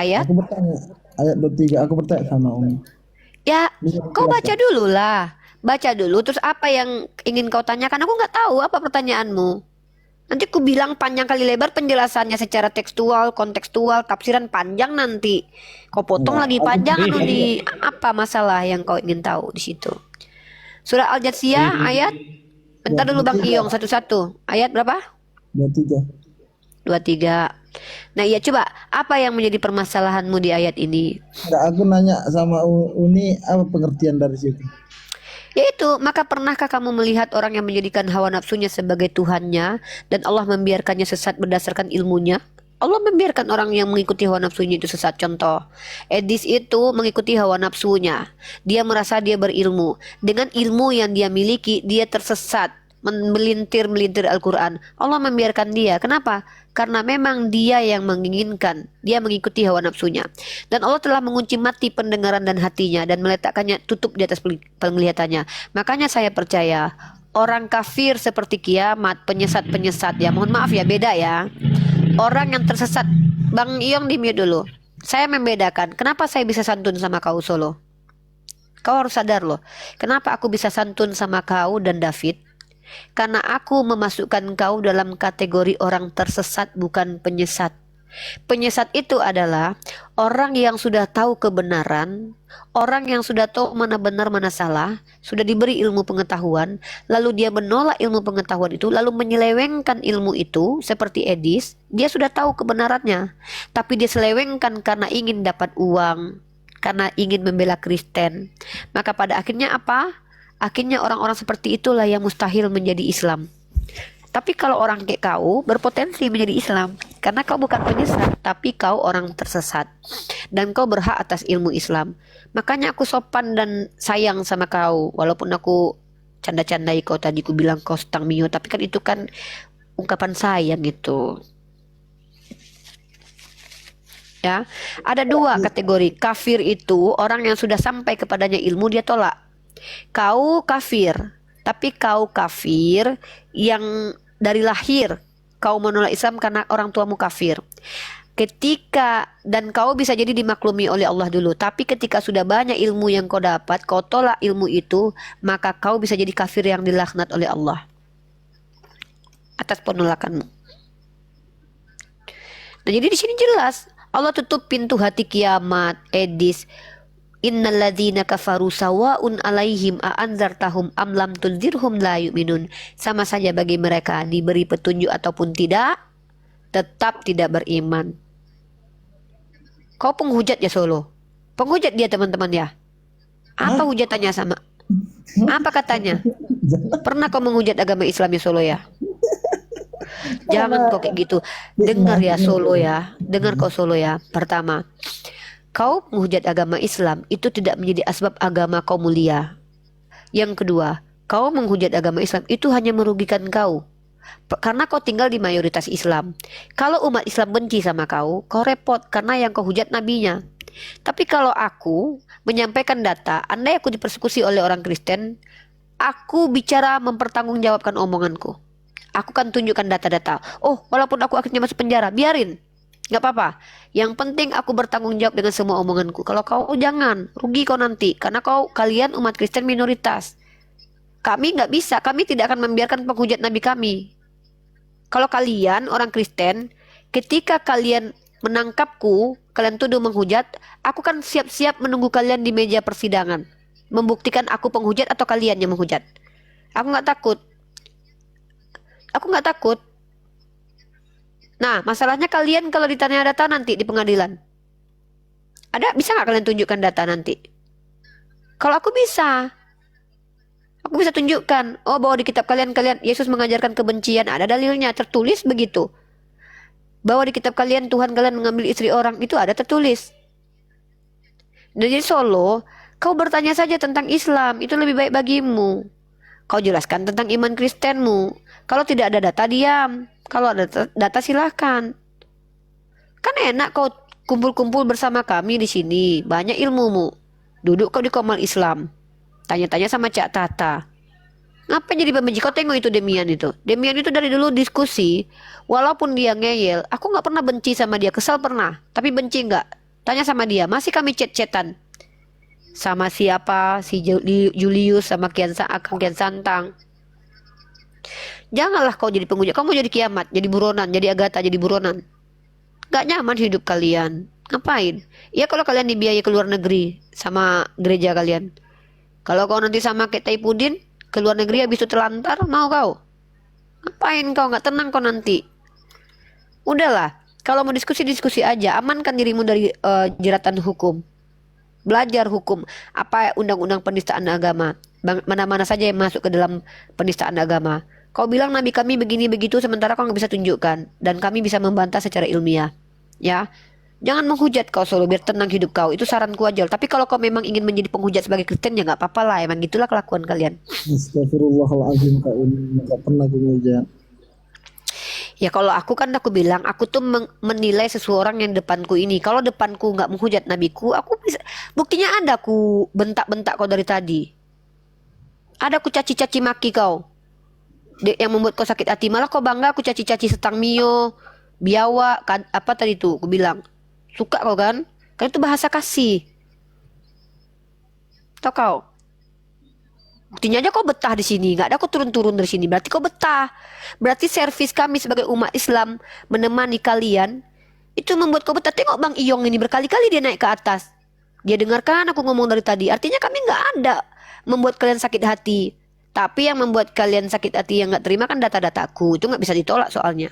ayat? Aku bertanya ayat 23 aku bertanya sama Umi. Ya, Bisa kau baca dijelaskan? dulu lah. Baca dulu, terus apa yang ingin kau tanyakan? Aku nggak tahu apa pertanyaanmu. Nanti aku bilang panjang kali lebar penjelasannya secara tekstual, kontekstual, tafsiran panjang nanti. Kau potong Enggak, lagi aku panjang anu di apa masalah yang kau ingin tahu di situ. Surah Al-Jathiyah ayat, bentar dulu Bang Iyong satu-satu. Ayat berapa? 23. 23. Nah, iya coba apa yang menjadi permasalahanmu di ayat ini? Enggak, aku nanya sama Uni apa pengertian dari situ. Yaitu, maka pernahkah kamu melihat orang yang menjadikan hawa nafsunya sebagai Tuhannya dan Allah membiarkannya sesat berdasarkan ilmunya? Allah membiarkan orang yang mengikuti hawa nafsunya itu sesat. Contoh, Edis itu mengikuti hawa nafsunya. Dia merasa dia berilmu. Dengan ilmu yang dia miliki, dia tersesat, melintir Al-Quran. Allah membiarkan dia. Kenapa? Karena memang dia yang menginginkan. Dia mengikuti hawa nafsunya. Dan Allah telah mengunci mati pendengaran dan hatinya dan meletakkannya tutup di atas penglihatannya. Makanya saya percaya orang kafir seperti kiamat, penyesat-penyesat ya. Mohon maaf ya, beda ya. Orang yang tersesat. Bang Iyong di mute dulu. Saya membedakan. Kenapa saya bisa santun sama kau Solo? Kau harus sadar loh. Kenapa aku bisa santun sama kau dan David? Karena aku memasukkan kau dalam kategori orang tersesat, bukan penyesat. Penyesat itu adalah orang yang sudah tahu kebenaran, orang yang sudah tahu mana benar mana salah, sudah diberi ilmu pengetahuan, lalu dia menolak ilmu pengetahuan itu, lalu menyelewengkan ilmu itu seperti Edis. Dia sudah tahu kebenarannya, tapi dia selewengkan karena ingin dapat uang, karena ingin membela Kristen. Maka pada akhirnya apa? Akhirnya orang-orang seperti itulah yang mustahil menjadi Islam. Tapi kalau orang kayak kau berpotensi menjadi Islam, karena kau bukan penyesat, tapi kau orang tersesat dan kau berhak atas ilmu Islam. Makanya aku sopan dan sayang sama kau, walaupun aku canda-candai kau tadi, ku bilang kau stang mio, tapi kan itu kan ungkapan sayang gitu. Ya, ada dua kategori. Kafir itu orang yang sudah sampai kepadanya ilmu dia tolak. Kau kafir, tapi kau kafir yang dari lahir kau menolak Islam karena orang tuamu kafir. Dan kau bisa jadi dimaklumi oleh Allah dulu, tapi ketika sudah banyak ilmu yang kau dapat, kau tolak ilmu itu, maka kau bisa jadi kafir yang dilaknat oleh Allah atas penolakanmu. Nah, jadi di sini jelas Allah tutup pintu hati kiamat, Edis. Innalladzina kafaru sawa'un alaihim a'anzartahum am lam tunzirhum la yu'minun. Sama saja bagi mereka diberi petunjuk ataupun tidak, tetap tidak beriman. Kau penghujat ya Solo. Penghujat dia teman-teman ya. Apa hujatannya sama? Apa katanya? Pernah kau menghujat agama Islam ya Solo ya? Jangan kau kayak gitu. Dengar ya Solo ya. Dengar kau Solo ya. Pertama, kau menghujat agama Islam itu tidak menjadi asbab agama kau mulia. Yang kedua, kau menghujat agama Islam itu hanya merugikan kau. Karena kau tinggal di mayoritas Islam. Kalau umat Islam benci sama kau repot karena yang kau hujat nabinya. Tapi kalau aku menyampaikan data, andai aku dipersekusi oleh orang Kristen, aku bicara mempertanggungjawabkan omonganku. Aku kan tunjukkan data-data. Oh, walaupun aku akhirnya masuk penjara, biarin. Gak apa-apa. Yang penting aku bertanggung jawab dengan semua omonganku. Kalau kau jangan, rugi kau nanti. Karena kalian umat Kristen minoritas. Kami gak bisa, kami tidak akan membiarkan penghujat Nabi kami. Kalau kalian orang Kristen, ketika kalian menangkapku, kalian tuduh menghujat, aku kan siap-siap menunggu kalian di meja persidangan. Membuktikan aku penghujat atau kalian yang menghujat. Aku gak takut. Aku gak takut. Nah, masalahnya kalian kalau ditanya data nanti di pengadilan. Bisa nggak kalian tunjukkan data nanti? Kalau aku bisa. Aku bisa tunjukkan. Oh, bahwa di kitab kalian Yesus mengajarkan kebencian. Ada dalilnya, tertulis begitu. Bahwa di kitab kalian Tuhan kalian mengambil istri orang. Itu ada tertulis. Dan jadi Solo, kau bertanya saja tentang Islam. Itu lebih baik bagimu. Kau jelaskan tentang iman Kristenmu. Kalau tidak ada data, diam. Kalau ada data silahkan. Kan enak kau kumpul-kumpul bersama kami di sini. Banyak ilmumu. Duduk kau di Komal Islam. Tanya-tanya sama Cak Tata. Ngapain jadi pembenci? Kau tengok itu Demian itu. Demian itu dari dulu diskusi. Walaupun dia ngeyel. Aku gak pernah benci sama dia. Kesal pernah. Tapi benci gak? Tanya sama dia. Masih kami chat-chatan. Sama siapa? Si Julius sama Kian Santang. Janganlah kau jadi penghujat. Kamu jadi kiamat, jadi buronan, jadi Agatha, jadi buronan. Gak nyaman hidup kalian. Ngapain? Ya kalau kalian dibiayai ke luar negeri sama gereja kalian. Kalau kau nanti sama kayak Taipudin ke luar negeri habis itu terlantar, mau kau? Ngapain kau? Nggak tenang kau nanti. Udahlah. Kalau mau diskusi aja. Amankan dirimu dari jeratan hukum. Belajar hukum. Apa undang-undang penistaan agama. Mana-mana saja yang masuk ke dalam penistaan agama. Kau bilang nabi kami begini begitu sementara kau nggak bisa tunjukkan. Dan kami bisa membantah secara ilmiah. Ya. Jangan menghujat kau solo biar tenang hidup kau. Itu saranku aja. Tapi kalau kau memang ingin menjadi penghujat sebagai Kristen ya nggak apa-apa lah. Emang gitulah kelakuan kalian. Astagfirullahaladzim Kak Umi, nggak pernah gue ngejat. Ya kalau aku kan aku bilang aku tuh menilai seseorang yang depanku ini. Kalau depanku nggak menghujat nabiku, aku bisa. Buktinya ada aku bentak-bentak kau dari tadi. Ada aku caci-caci maki kau. Yang membuat kau sakit hati. Malah kau bangga aku caci-caci setang mio, biawa, apa tadi tuh aku bilang. Suka kau kan? Karena itu bahasa kasih. Tahu kau? Buktinya aja kau betah di sini, nggak ada kau turun-turun dari sini. Berarti kau betah. Berarti servis kami sebagai umat Islam menemani kalian itu membuat kau betah. Tengok Bang Iyong ini berkali-kali dia naik ke atas. Dia dengarkan aku ngomong dari tadi. Artinya kami nggak ada membuat kalian sakit hati. Tapi yang membuat kalian sakit hati yang nggak terima kan data-dataku. Itu nggak bisa ditolak soalnya.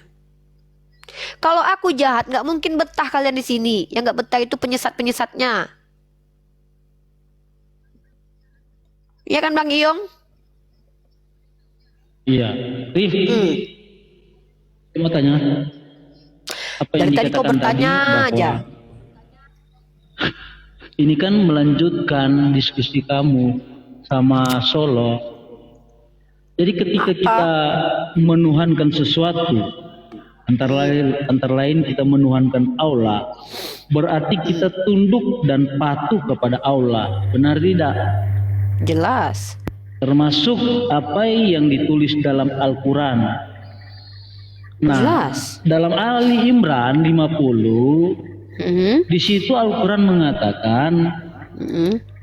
Kalau aku jahat nggak mungkin betah kalian di sini. Yang nggak betah itu penyesat-penyesatnya. Iya kan Bang Iyong? Iya, Rif, mau tanya apa yang Dari tadi kau dikatakan bertanya bahwa aja. ini kan melanjutkan diskusi kamu sama Solo. Jadi ketika kita menuhankan sesuatu, antara lain kita menuhankan Allah, berarti kita tunduk dan patuh kepada Allah. Benar tidak? Jelas. Termasuk apa yang ditulis dalam Al-Quran. Nah, Jelas. dalam Ali Imran 50, di situ Al-Quran mengatakan,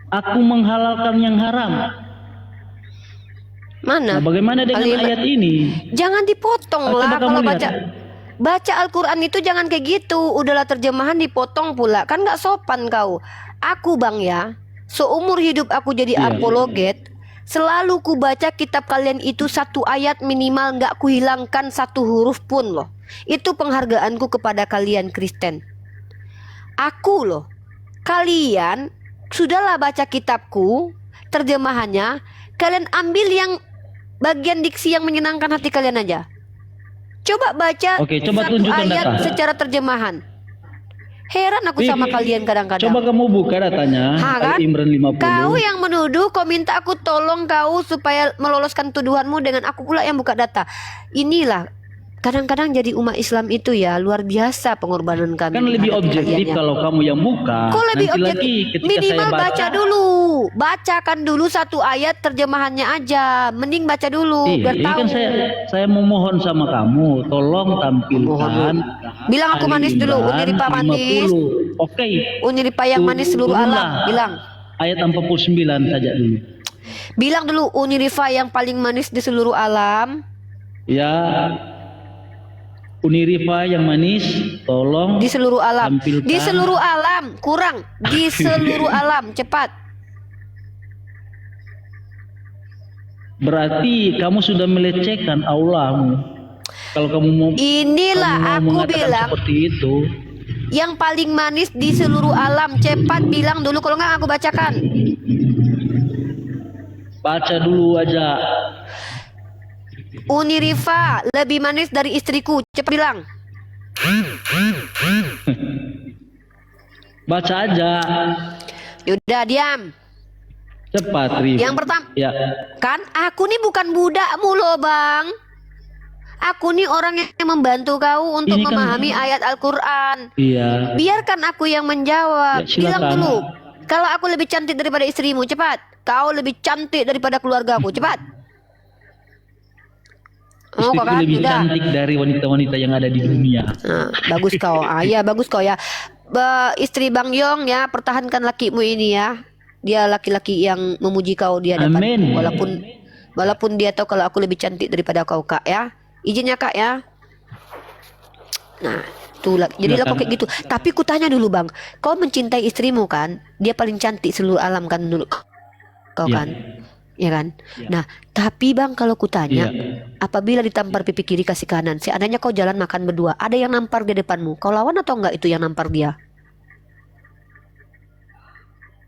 aku menghalalkan yang haram. Mana? Nah, bagaimana dengan Ali Imran? ayat ini? Jangan dipotong Coba lah kamu kalau lihat. baca Al-Quran itu jangan kayak gitu. Udahlah terjemahan dipotong pula. Kan nggak sopan kau. Aku Bang ya, seumur hidup aku jadi Iya. apologet, selalu ku baca kitab kalian itu satu ayat minimal nggak kuhilangkan satu huruf pun loh. Itu penghargaanku kepada kalian Kristen. Aku loh, kalian sudahlah baca kitabku, terjemahannya, kalian ambil yang bagian diksi yang menyenangkan hati kalian aja. Coba baca Oke, coba satu tunjukkan ayat data. secara terjemahan. Heran aku Rif, sama kalian kadang-kadang. Coba kamu buka datanya, Ha, kan? Ali Imran 50. Kau yang menuduh, kau minta aku tolong kau supaya meloloskan tuduhanmu dengan aku pula yang buka data. Inilah kadang-kadang jadi umat Islam itu ya luar biasa pengorbanan kami. Kan lebih menghadapi objektif kalian ya. kalau kamu yang buka. Kok lebih Nanti objektif? lagi ketika Minimal saya baca dulu. Bacakan dulu satu ayat terjemahannya aja. Mending baca dulu Iya, biar ini tahu. kan saya memohon sama kamu, tolong tampilkan. Bilang aku Ali manis dulu, Imran Uniripa manis. 50. Oke. Uniripa yang manis seluruh Turunlah. alam. Bilang. Ayat 49 saja dulu. Bilang dulu Unirifa yang paling manis di seluruh alam. Ya. Unirifa yang manis, tolong Di seluruh alam. tampilkan. Di seluruh alam. Kurang. Di seluruh alam. Cepat. Berarti kamu sudah melecehkan Allahmu. Kalau kamu mau Inilah kamu mau aku mengatakan bilang seperti itu. yang paling manis di seluruh alam. Cepat bilang dulu, kalau nggak aku bacakan. Baca dulu aja. Unirifa lebih manis dari istriku. Cepat bilang. Baca aja. Yaudah diam. Cepat, Rif. Yang pertama, Ya. kan aku nih bukan budakmu loh bang. Aku nih orang yang membantu kau untuk Ini kan- memahami ayat Al-Quran. Iya. Biarkan aku yang menjawab. Ya, silakan. Bilang dulu. Kalau aku lebih cantik daripada istrimu, cepat. Kau lebih cantik daripada keluargaku, cepat. Oh, Istriku kok kan? lebih Udah. cantik dari wanita-wanita yang ada di dunia. Nah, bagus kau. Ya bagus kau ya. Istri Bang Yong ya, pertahankan lakimu ini ya. Dia laki-laki yang memuji kau di hadapan. Amin. Walaupun dia tahu kalau aku lebih cantik daripada kau, Kak, ya. Izin ya, Kak, ya. Nah, itulah. Jadi lah kok kayak gitu. Tapi ku tanya dulu, Bang. Kau mencintai istrimu kan? Dia paling cantik seluruh alam kan menurut kau Iya. kan? Ya kan? Nah, tapi Bang kalau ku tanya, Iya. apabila ditampar pipi kiri kasih kanan, seandainya kau jalan makan berdua, ada yang nampar di depanmu, kau lawan atau enggak itu yang nampar dia?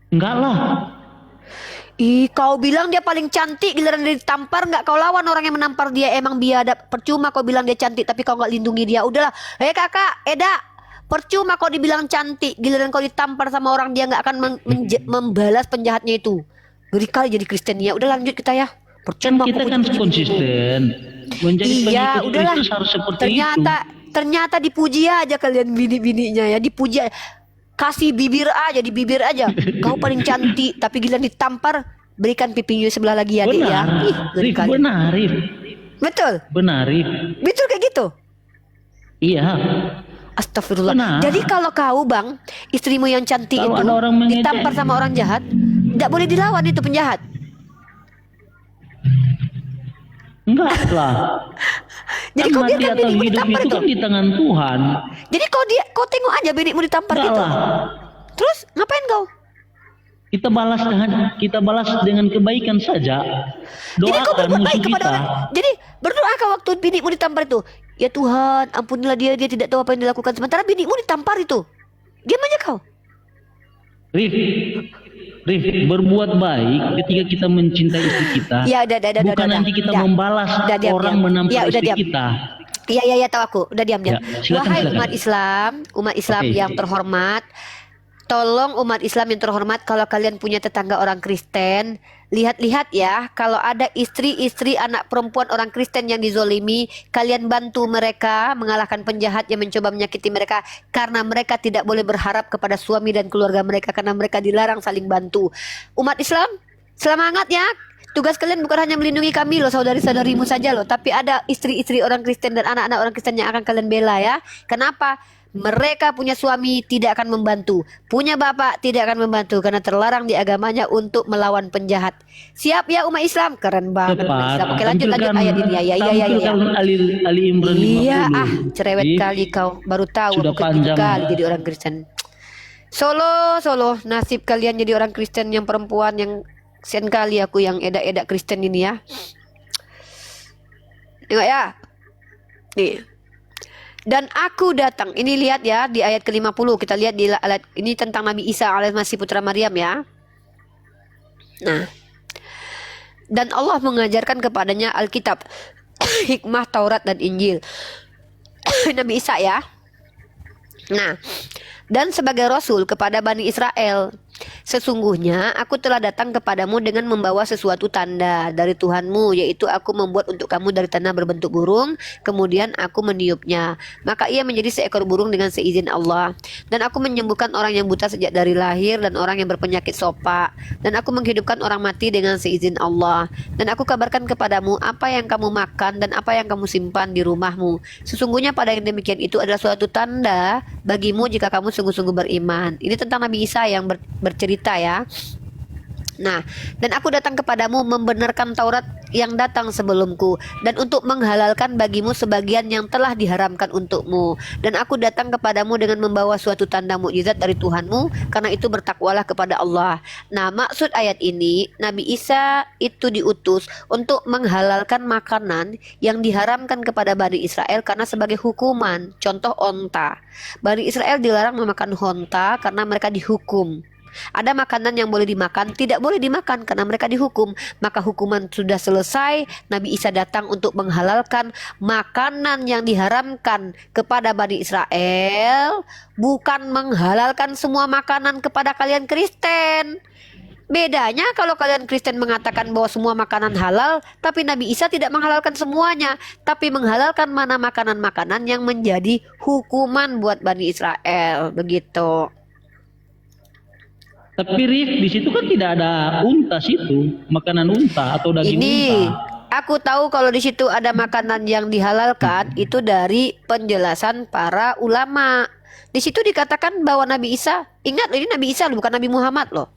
Enggak lah. Ih, kau bilang dia paling cantik, giliran dia ditampar nggak kau lawan orang yang menampar dia, emang biadab. Percuma kau bilang dia cantik tapi kau nggak lindungi dia. Udahlah, kakak, Eda, percuma kau dibilang cantik, giliran kau ditampar sama orang dia nggak akan membalas penjahatnya itu. Ngeri kali jadi Kristen ya. Udah lanjut kita ya. Kan Percuma kita kau kan konsisten. Menjadi Iya, pengikut udahlah. Kristus harus seperti Ternyata dipuji aja kalian bini-bininya ya, dipuji. Kasih bibir aja, di bibir aja. Kau paling cantik, tapi gila ditampar, berikan pipinya sebelah lagi ya, itu. Dek ya. Benar. Ih, ngeri Rif, kali. benar, Rif. Betul. Benar, Rif. Betul kayak gitu. Iya. Astagfirullah. Benar. Jadi kalau kau, Bang, istrimu yang cantik Kalau itu ada orang mengejek, ditampar sama orang jahat, tidak boleh dilawan itu penjahat. enggak lah. Jadi Kan kau mati biarkan atau binimu hidup ditampar itu itu. kan di tangan Tuhan. Jadi kau tengok aja binimu ditampar Enggak gitu. lah. Terus ngapain kau? Kita balas dengan kebaikan saja. Jadi kau Doakan berbuat baik musuh kepada kita. orang. Jadi berdoa kau waktu binimu ditampar itu. Ya Tuhan, ampunilah dia tidak tahu apa yang dilakukan. Sementara binimu ditampar itu. Diam aja kau. Rif, berbuat baik ketika kita mencintai istri kita. Ya udah. Bukan nanti kita Udah. membalas Udah, diam, orang diam. menampar Ya, udah, istri diam. kita. Iya tahu aku. Udah diam. Ya, silakan, Wahai silakan. umat Islam Oke. yang terhormat, tolong umat Islam yang terhormat, kalau kalian punya tetangga orang Kristen, lihat-lihat ya, kalau ada istri-istri anak perempuan orang Kristen yang dizolimi, kalian bantu mereka mengalahkan penjahat yang mencoba menyakiti mereka, karena mereka tidak boleh berharap kepada suami dan keluarga mereka, karena mereka dilarang saling bantu. Umat Islam, semangat ya. Tugas kalian bukan hanya melindungi kami loh, saudari-saudarimu saja loh, tapi ada istri-istri orang Kristen dan anak-anak orang Kristen yang akan kalian bela ya. Kenapa? Mereka punya suami tidak akan membantu, punya bapak tidak akan membantu, karena terlarang di agamanya untuk melawan penjahat. Siap ya umat Islam? Keren banget umat Islam. Oke, lanjut ayat ini ya. Tampilkan Ali Imran 50. Iya, cerewet Ih, kali kau. Baru tahu Sudah aku ketiga panjang. kali jadi orang Kristen. Solo, nasib kalian jadi orang Kristen yang perempuan, yang kesian kali aku yang edak-edak Kristen ini ya. Tengok ya. Nih. Dan aku datang. Ini lihat ya di ayat ke-50. Kita lihat di ayat ini tentang Nabi Isa alaihi putra Maryam ya. Nah. Dan Allah mengajarkan kepadanya Alkitab, hikmah, Taurat dan Injil. Nabi Isa ya. Nah, dan sebagai rasul kepada Bani Israel, sesungguhnya aku telah datang kepadamu dengan membawa sesuatu tanda dari Tuhanmu, yaitu aku membuat untuk kamu dari tanah berbentuk burung, kemudian aku meniupnya, maka ia menjadi seekor burung dengan seizin Allah. Dan aku menyembuhkan orang yang buta sejak dari lahir, dan orang yang berpenyakit sopak, dan aku menghidupkan orang mati dengan seizin Allah. Dan aku kabarkan kepadamu apa yang kamu makan dan apa yang kamu simpan di rumahmu. Sesungguhnya pada yang demikian itu adalah suatu tanda bagimu jika kamu sungguh-sungguh beriman. Ini tentang Nabi Isa yang bercerita ya. Nah, dan aku datang kepadamu membenarkan Taurat yang datang sebelumku, dan untuk menghalalkan bagimu sebagian yang telah diharamkan untukmu. Dan aku datang kepadamu dengan membawa suatu tanda mukjizat dari Tuhanmu, karena itu bertakwalah kepada Allah. Nah, maksud ayat ini, Nabi Isa itu diutus untuk menghalalkan makanan yang diharamkan kepada Bani Israel karena sebagai hukuman. Contoh onta. Bani Israel dilarang memakan onta karena mereka dihukum. Ada makanan yang boleh dimakan, tidak boleh dimakan karena mereka dihukum. Maka hukuman sudah selesai, Nabi Isa datang untuk menghalalkan makanan yang diharamkan kepada Bani Israel, bukan menghalalkan semua makanan kepada kalian Kristen. Bedanya kalau kalian Kristen mengatakan bahwa semua makanan halal, tapi Nabi Isa tidak menghalalkan semuanya, tapi menghalalkan mana makanan-makanan yang menjadi hukuman buat Bani Israel. Begitu. Tapi Rif, di situ kan tidak ada unta situ, makanan unta atau daging Ini unta. aku tahu kalau di situ ada makanan yang dihalalkan itu dari penjelasan para ulama. Di situ dikatakan bahwa Nabi Isa, ingat ini Nabi Isa loh, bukan Nabi Muhammad loh.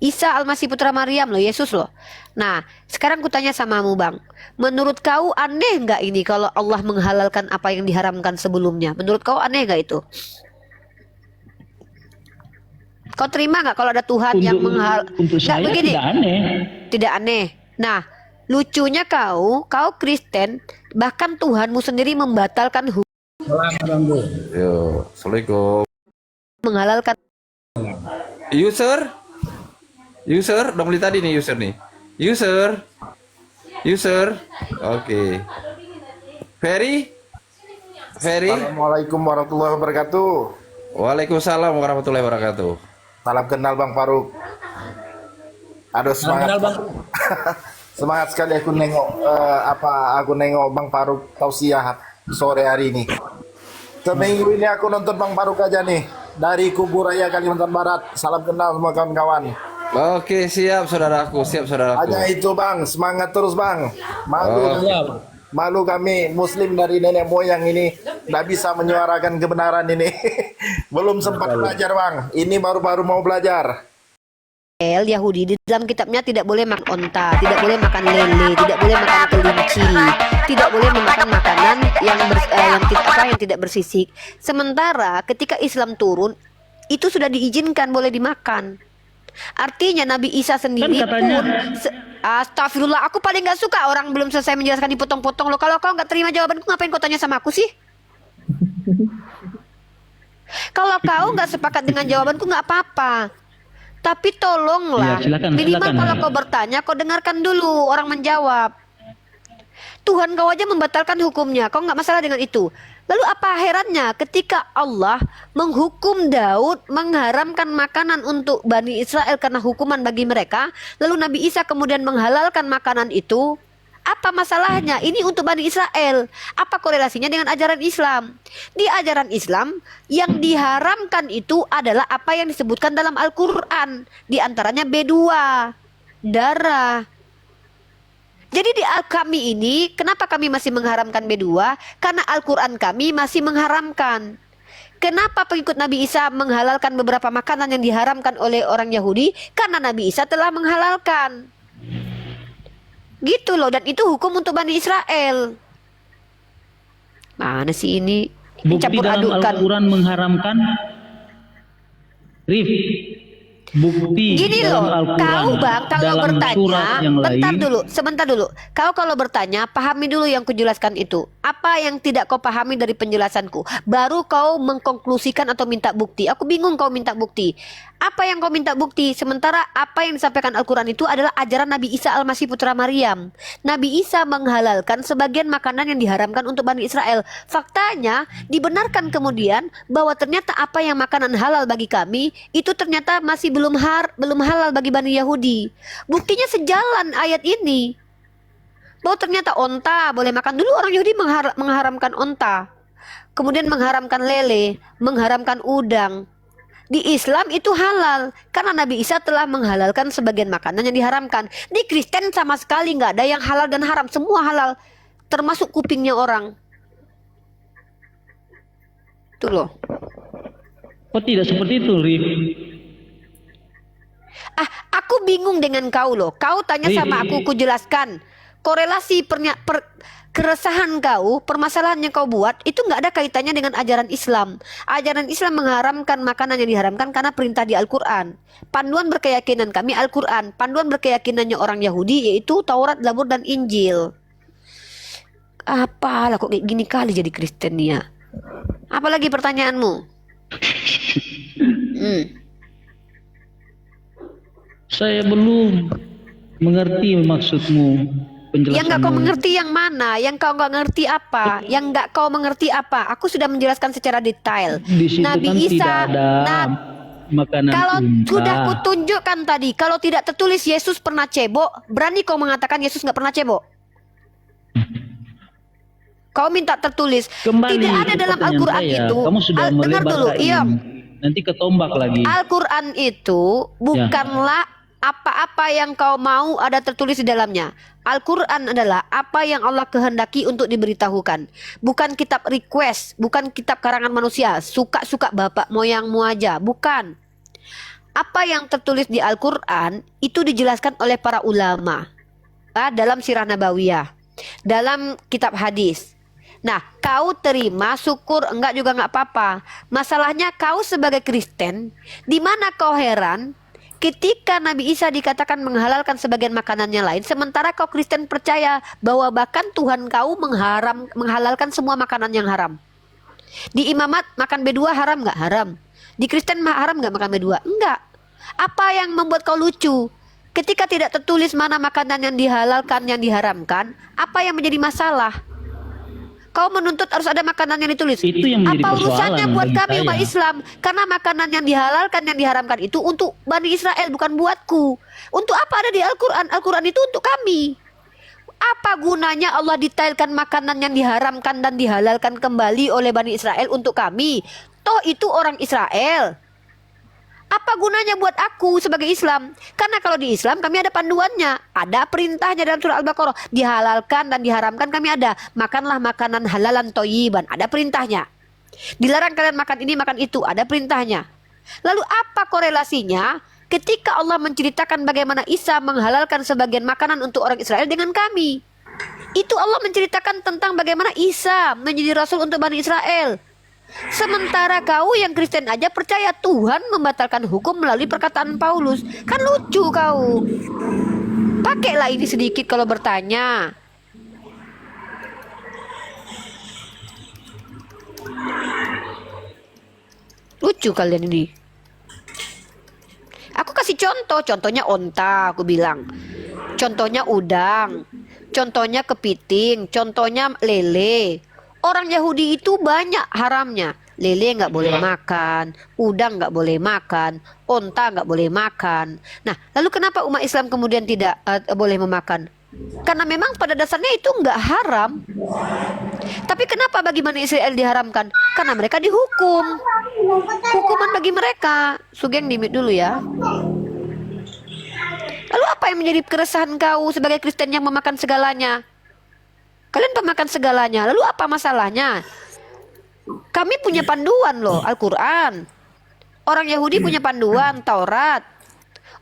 Isa Al-Masih Putra Maryam loh, Yesus loh. Nah, sekarang kutanya samamu Bang. Menurut kau aneh nggak ini kalau Allah menghalalkan apa yang diharamkan sebelumnya? Menurut kau aneh nggak itu? Kau terima nggak kalau ada Tuhan yang Untuk nggak saya begini? tidak aneh. Tidak aneh. Nah, lucunya kau Kristen, bahkan Tuhanmu sendiri membatalkan hukum Yo, assalamualaikum. menghalalkan. User, dong beli tadi nih user nih. User, oke. Ferry. Assalamualaikum warahmatullahi wabarakatuh. Waalaikumsalam warahmatullahi wabarakatuh. Salam kenal Bang Faruk. Aduh semangat. Semangat sekali aku nengok aku nengok Bang Faruk tausiah sore hari ini. Seminggu ini aku nonton Bang Faruk aja nih dari Kubur Raya Kalimantan Barat. Salam kenal semua kawan-kawan. Oke, siap saudaraku. Hanya itu Bang, semangat terus Bang. Malu kami Muslim dari nenek moyang ini nggak bisa menyuarakan kebenaran ini. Belum sempat belajar Bang. Ini baru-baru mau belajar. Yahudi di dalam kitabnya tidak boleh makan onta, tidak boleh makan lele, tidak boleh makan kelinci, tidak boleh memakan makanan yang tidak bersisik. Sementara ketika Islam turun, itu sudah diizinkan boleh dimakan. Artinya Nabi Isa sendiri pun astagfirullah, aku paling gak suka orang belum selesai menjelaskan dipotong-potong loh. Kalau kau gak terima jawabanku, ngapain kau tanya sama aku sih? Kalau kau gak sepakat dengan jawabanku gak apa-apa, tapi tolonglah minimal kalau kau bertanya, kau dengarkan dulu orang menjawab. Tuhan kau aja membatalkan hukumnya, kau gak masalah dengan itu. Lalu apa herannya ketika Allah menghukum Daud mengharamkan makanan untuk Bani Israel karena hukuman bagi mereka, lalu Nabi Isa kemudian menghalalkan makanan itu? Apa masalahnya? Ini untuk Bani Israel. Apa korelasinya dengan ajaran Islam? Di ajaran Islam yang diharamkan itu adalah apa yang disebutkan dalam Al-Quran. Di antaranya B2, darah. Jadi di kami ini, kenapa kami masih mengharamkan B2? Karena Al-Quran kami masih mengharamkan. Kenapa pengikut Nabi Isa menghalalkan beberapa makanan yang diharamkan oleh orang Yahudi? Karena Nabi Isa telah menghalalkan. Gitu loh, dan itu hukum untuk Bani Israel. Mana sih ini? Bukti Campur dalam adukan. Al-Quran mengharamkan. Rif, bukti Gini dalam loh, Al-Quran kau Bang kalau dalam bertanya, surat yang bentar lain, dulu, sebentar dulu. Kau kalau bertanya, pahami dulu yang kujelaskan itu. Apa yang tidak kau pahami dari penjelasanku? Baru kau mengkonklusikan atau minta bukti. Aku bingung kau minta bukti. Apa yang kau minta bukti? Sementara apa yang disampaikan Al-Quran itu adalah ajaran Nabi Isa Al-Masih Putra Maryam. Nabi Isa menghalalkan sebagian makanan yang diharamkan untuk Bani Israel. Faktanya dibenarkan kemudian bahwa ternyata apa yang makanan halal bagi kami itu ternyata masih belum halal bagi Bani Yahudi. Buktinya sejalan ayat ini. Bahwa ternyata onta boleh makan. Dulu orang Yahudi mengharamkan onta. Kemudian mengharamkan lele, mengharamkan udang. Di Islam itu halal karena Nabi Isa telah menghalalkan sebagian makanan yang diharamkan. Di Kristen sama sekali nggak ada yang halal dan haram, semua halal, termasuk kupingnya orang. Tuh loh. oh tidak seperti itu, Rif. Aku bingung dengan kau loh. Kau tanya sama aku, ku jelaskan. Korelasi keresahan kau, permasalahan yang kau buat itu nggak ada kaitannya dengan ajaran Islam. Ajaran Islam mengharamkan makanan yang diharamkan karena perintah di Al-Quran. Panduan berkeyakinan kami Al-Quran. Panduan berkeyakinannya orang Yahudi yaitu Taurat, Zabur, dan Injil. Apalah kok kayak gini kali jadi Kristen ya. Apalagi pertanyaanmu? Saya belum mengerti maksudmu. Yang nggak kau mengerti yang mana? Yang kau nggak ngerti apa? Yang nggak kau mengerti apa? Aku sudah menjelaskan secara detail. Di situ Nabi kan Isa, tidak ada makanan kalau unta. sudah kutunjukkan tadi, kalau tidak tertulis Yesus pernah cebok, berani kau mengatakan Yesus nggak pernah cebok? Kau minta tertulis. Kembali Tidak ada ke dalam pertanyaan Al-Quran saya. itu. Kamu sudah Dengar dulu, melebarkan. Iyam. Nanti ketombak lagi. Al-Quran itu bukanlah apa-apa yang kau mau ada tertulis di dalamnya. Al-Quran adalah apa yang Allah kehendaki untuk diberitahukan. Bukan kitab request, bukan kitab karangan manusia, suka-suka bapak moyangmu aja, bukan. apa yang tertulis di Al-Quran itu dijelaskan oleh para ulama dalam sirah nabawiyah, dalam kitab hadis. Nah, kau terima, syukur, enggak juga enggak apa-apa. Masalahnya kau sebagai Kristen, di mana kau heran ketika Nabi Isa dikatakan menghalalkan sebagian makanannya lain, sementara kau Kristen percaya bahwa bahkan Tuhan kau menghalalkan semua makanan yang haram. Di imamat makan B2 haram enggak? Haram. Di Kristen haram enggak makan B2? Enggak. Apa yang membuat kau lucu? Ketika tidak tertulis mana makanan yang dihalalkan, yang diharamkan, apa yang menjadi masalah? Kau menuntut harus ada makanan yang ditulis. Itu yang menjadi Apa urusannya persoalan buat bagi kami umat saya. Islam? Karena makanan yang dihalalkan, yang diharamkan itu untuk Bani Israel, bukan buatku. Untuk apa ada di Al-Quran? Al-Quran itu untuk kami. Apa gunanya Allah detailkan makanan yang diharamkan dan dihalalkan kembali oleh Bani Israel untuk kami? Toh itu orang Israel. Apa gunanya buat aku sebagai Islam? Karena kalau di Islam kami ada panduannya, ada perintahnya dalam surah Al-Baqarah, dihalalkan dan diharamkan kami ada. Makanlah makanan halalan thayyiban, ada perintahnya. Dilarang kalian makan ini makan itu, ada perintahnya. Lalu apa korelasinya ketika Allah menceritakan bagaimana Isa menghalalkan sebagian makanan untuk orang Israel dengan kami? Itu Allah menceritakan tentang bagaimana Isa menjadi rasul untuk Bani Israel. Sementara kau yang Kristen aja percaya Tuhan membatalkan hukum melalui perkataan Paulus. Kan lucu kau. Pakailah ini sedikit kalau bertanya. Lucu kalian ini. Aku kasih contoh. Contohnya onta, aku bilang. Contohnya udang. Contohnya kepiting. Contohnya lele. Orang Yahudi itu banyak haramnya. Lele nggak boleh makan, udang nggak boleh makan, onta nggak boleh makan. Nah, lalu kenapa umat Islam kemudian tidak boleh memakan? Karena memang pada dasarnya itu nggak haram. Tapi kenapa bagi Bani Israel diharamkan? Karena mereka dihukum. Hukuman bagi mereka. Sugeng dimit dulu ya. Lalu apa yang menjadi keresahan kau sebagai Kristen yang memakan segalanya? Kalian pemakan segalanya, lalu apa masalahnya? Kami punya panduan loh, Al-Quran. Orang Yahudi punya panduan, Taurat.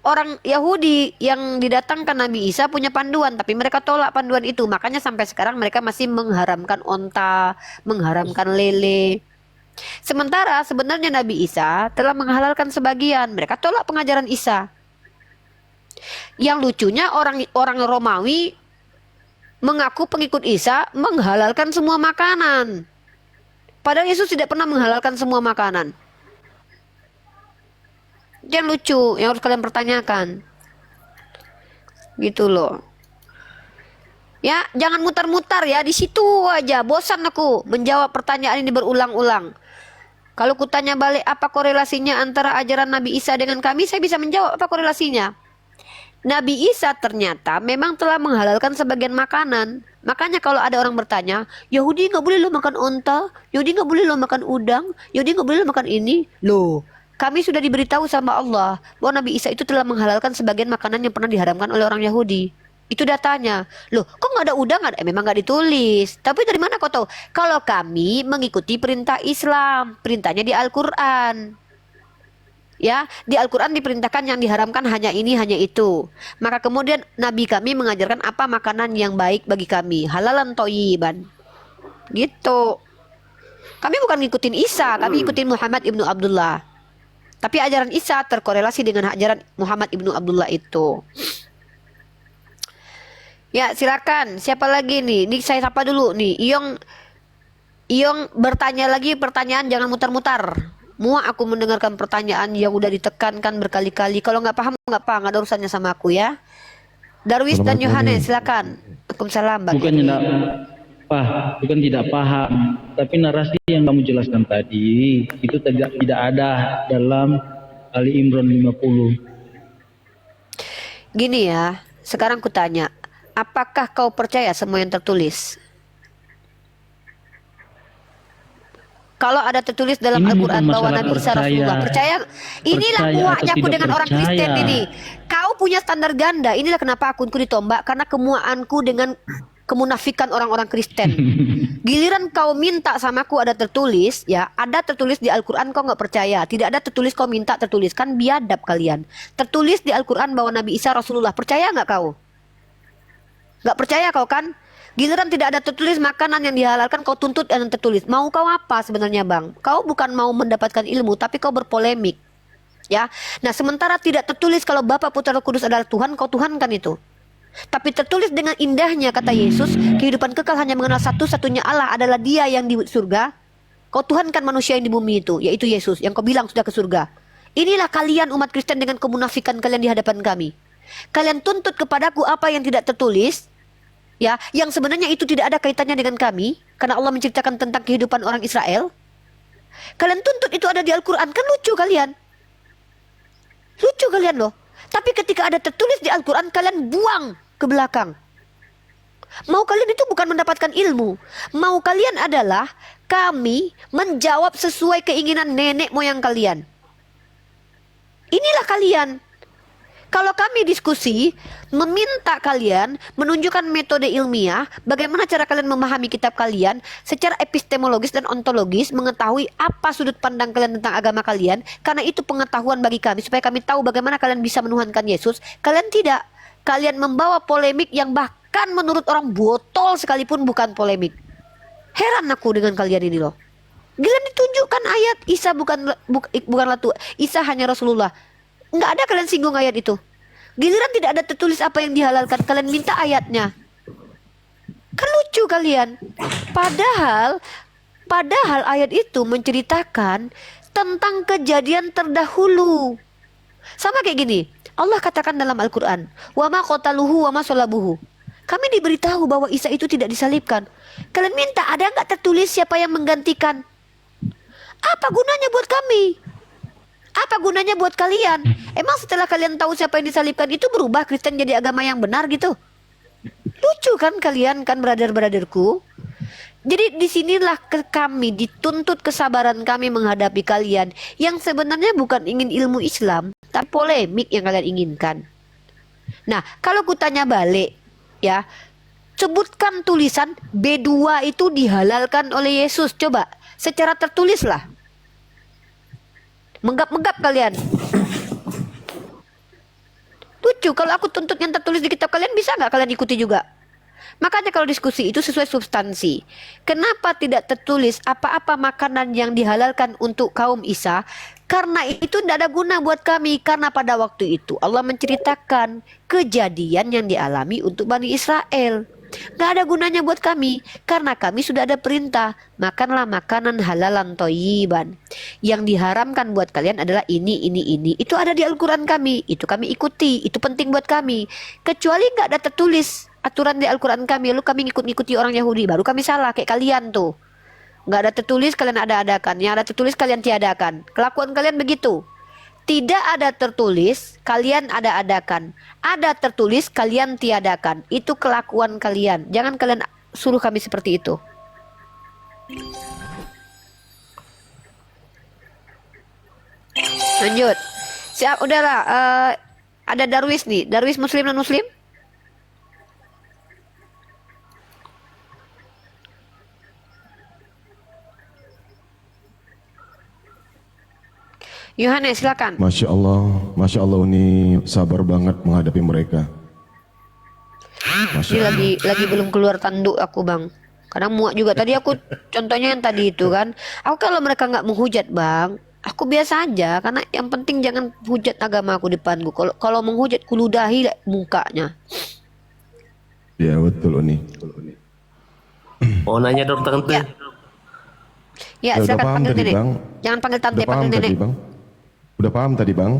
Orang Yahudi yang didatangkan Nabi Isa punya panduan, tapi mereka tolak panduan itu. Makanya sampai sekarang mereka masih mengharamkan onta, mengharamkan lele. Sementara sebenarnya Nabi Isa telah menghalalkan sebagian. Mereka tolak pengajaran Isa. Yang lucunya orang Romawi mengaku pengikut Isa menghalalkan semua makanan. Padahal Yesus tidak pernah menghalalkan semua makanan. Yang lucu, yang harus kalian pertanyakan. Gitu loh. Ya, jangan mutar-mutar ya, di situ aja. Bosan aku menjawab pertanyaan ini berulang-ulang. Kalau kutanya balik apa korelasinya antara ajaran Nabi Isa dengan kami, saya bisa menjawab apa korelasinya. Nabi Isa ternyata memang telah menghalalkan sebagian makanan. Makanya kalau ada orang bertanya, Yahudi nggak boleh lo makan onta, Yahudi nggak boleh lo makan udang, Yahudi nggak boleh lo makan ini. Loh, kami sudah diberitahu sama Allah bahwa Nabi Isa itu telah menghalalkan sebagian makanan yang pernah diharamkan oleh orang Yahudi. Itu datanya. Loh, kok nggak ada udang? Memang nggak ditulis. Tapi dari mana kau tahu? Kalau kami mengikuti perintah Islam, perintahnya di Al-Quran. Ya, di Al-Quran diperintahkan yang diharamkan hanya ini, hanya itu. Maka kemudian Nabi kami mengajarkan apa makanan yang baik bagi kami. Halalan thayyiban. Gitu. Kami bukan ngikutin Isa, kami ikutin Muhammad ibnu Abdullah. Tapi ajaran Isa terkorelasi dengan ajaran Muhammad ibnu Abdullah itu. Ya, silakan. Siapa lagi nih? Ini saya sapa dulu nih. Iyong bertanya lagi pertanyaan, jangan mutar-mutar. Muak aku mendengarkan pertanyaan yang udah ditekankan berkali-kali. Kalau nggak paham nggak apa, nggak ada urusannya sama aku ya. Darwis dan Yohanes, silakan. Waalaikumsalam. Bukan tidak paham, tapi narasi yang kamu jelaskan tadi itu tidak ada dalam Ali Imran 50. Gini ya, sekarang kutanya, apakah kau percaya semua yang tertulis? Kalau ada tertulis dalam Ini Al-Quran bukan bahwa masalah Nabi Isa Rasulullah, percaya? Inilah Percaya muaknya atau aku tidak dengan orang percaya. Kristen ini. Kau punya standar ganda. Inilah kenapa akunku ditombak, karena kemuaanku dengan kemunafikan orang-orang Kristen. Giliran kau minta sama aku ada tertulis, ya, ada tertulis di Al-Quran kau nggak percaya. Tidak ada tertulis kau minta tertulis, kan biadab kalian. Tertulis di Al-Quran bahwa Nabi Isa Rasulullah, percaya nggak kau? Nggak percaya kau kan? Giliran tidak ada tertulis makanan yang dihalalkan kau tuntut yang tertulis. Mau kau apa sebenarnya bang? Kau bukan mau mendapatkan ilmu, tapi kau berpolemik. Ya, nah sementara tidak tertulis kalau Bapa Putra Roh Kudus adalah Tuhan, kau tuhankan itu. Tapi tertulis dengan indahnya kata Yesus, kehidupan kekal hanya mengenal satu-satunya Allah adalah Dia yang di surga. Kau tuhankan manusia yang di bumi itu, yaitu Yesus yang kau bilang sudah ke surga. Inilah kalian umat Kristen dengan kemunafikan kalian di hadapan kami. Kalian tuntut kepadaku apa yang tidak tertulis, ya, yang sebenarnya itu tidak ada kaitannya dengan kami, karena Allah menceritakan tentang kehidupan orang Israel. Kalian tuntut itu ada di Al-Quran, kan lucu kalian. Lucu kalian loh. Tapi ketika ada tertulis di Al-Quran, kalian buang ke belakang. Mau kalian itu bukan mendapatkan ilmu. Mau kalian adalah kami menjawab sesuai keinginan nenek moyang kalian. Inilah kalian. Kalau kami diskusi, meminta kalian menunjukkan metode ilmiah, bagaimana cara kalian memahami kitab kalian secara epistemologis dan ontologis, mengetahui apa sudut pandang kalian tentang agama kalian, karena itu pengetahuan bagi kami, supaya kami tahu bagaimana kalian bisa menuhankan Yesus. Kalian tidak. Kalian membawa polemik yang bahkan menurut orang botol sekalipun bukan polemik. Heran aku dengan kalian ini loh. Giliran ditunjukkan ayat Isa bukanlah Tuhan, Isa hanya Rasulullah. Nggak ada kalian singgung ayat itu. Giliran tidak ada tertulis apa yang dihalalkan, kalian minta ayatnya. Kan lucu kalian. Padahal ayat itu menceritakan tentang kejadian terdahulu. Sama kayak gini. Allah katakan dalam Al-Quran, wa ma qataluhu wa ma salabuhu. Kami diberitahu bahwa Isa itu tidak disalibkan. Kalian minta ada nggak tertulis siapa yang menggantikan? Apa gunanya buat kami? Apa gunanya buat kalian? Emang setelah kalian tahu siapa yang disalibkan itu berubah Kristen jadi agama yang benar gitu? Lucu kan kalian kan brother-brotherku? Jadi disinilah kami dituntut kesabaran kami menghadapi kalian yang sebenarnya bukan ingin ilmu Islam, tapi polemik yang kalian inginkan. Nah, kalau kutanya balik, ya, sebutkan tulisan B2 itu dihalalkan oleh Yesus. Coba, secara tertulis lah. Menggap-menggap kalian. Lucu, kalau aku tuntut yang tertulis di kitab kalian, bisa nggak kalian ikuti juga? Makanya kalau diskusi itu sesuai substansi. Kenapa tidak tertulis apa-apa makanan yang dihalalkan untuk kaum Isa? Karena itu tidak ada guna buat kami. Karena pada waktu itu Allah menceritakan kejadian yang dialami untuk Bani Israel. Gak ada gunanya buat kami, karena kami sudah ada perintah, makanlah makanan halalan thayyiban. Yang diharamkan buat kalian adalah ini. Itu ada di Al-Quran kami, itu kami ikuti, itu penting buat kami. Kecuali gak ada tertulis aturan di Al-Quran kami, lalu kami ngikut-ngikuti orang Yahudi, baru kami salah kayak kalian tuh. Gak ada tertulis kalian ada-adakan, yang ada tertulis kalian tiadakan. Kelakuan kalian begitu. Tidak ada tertulis, kalian ada-adakan. Ada tertulis, kalian tiadakan. Itu kelakuan kalian. Jangan kalian suruh kami seperti itu. Lanjut. Siap, udahlah. Ada Darwis nih. Darwis Muslim non Muslim? Yohanes, silakan. Masya Allah Uni sabar banget menghadapi mereka. Ini lagi belum keluar tanduk aku bang, karena muak juga. Tadi aku contohnya yang tadi itu kan, aku kalau mereka nggak menghujat bang, aku biasa aja, karena yang penting jangan hujat agama aku depanku. Kalau menghujat kuludahi mukanya. Ya betul Uni. Mau nanya dong tante. Ya, udah silakan paham panggil tadi nenek. bang. Jangan panggil tante, Udah paham panggil tadi nenek. bang. Udah paham tadi bang.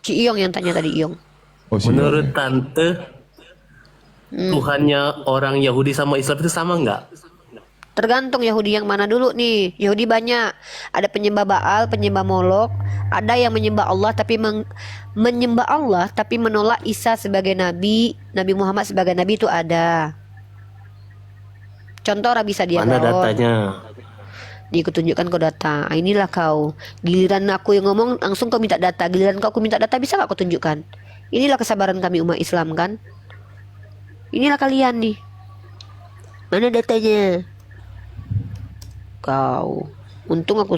Ci Iyong yang tanya tadi, Iyong. Oh, si Menurut Iyong. tante, Tuhannya orang Yahudi sama Islam itu sama nggak? Tergantung Yahudi yang mana dulu nih. Yahudi banyak. Ada penyembah Baal, penyembah Molok. Ada yang menyembah Allah tapi menyembah Allah tapi menolak Isa sebagai nabi, Nabi Muhammad sebagai nabi itu ada. Contoh bisa dia Mana datanya? Dikutunjukkan kau data. Inilah kau. Giliran aku yang ngomong langsung kau minta data. Giliran kau aku minta data, bisa gak kau tunjukkan? Inilah kesabaran kami umat Islam kan. Inilah kalian nih. Mana datanya? Kau. Untung kau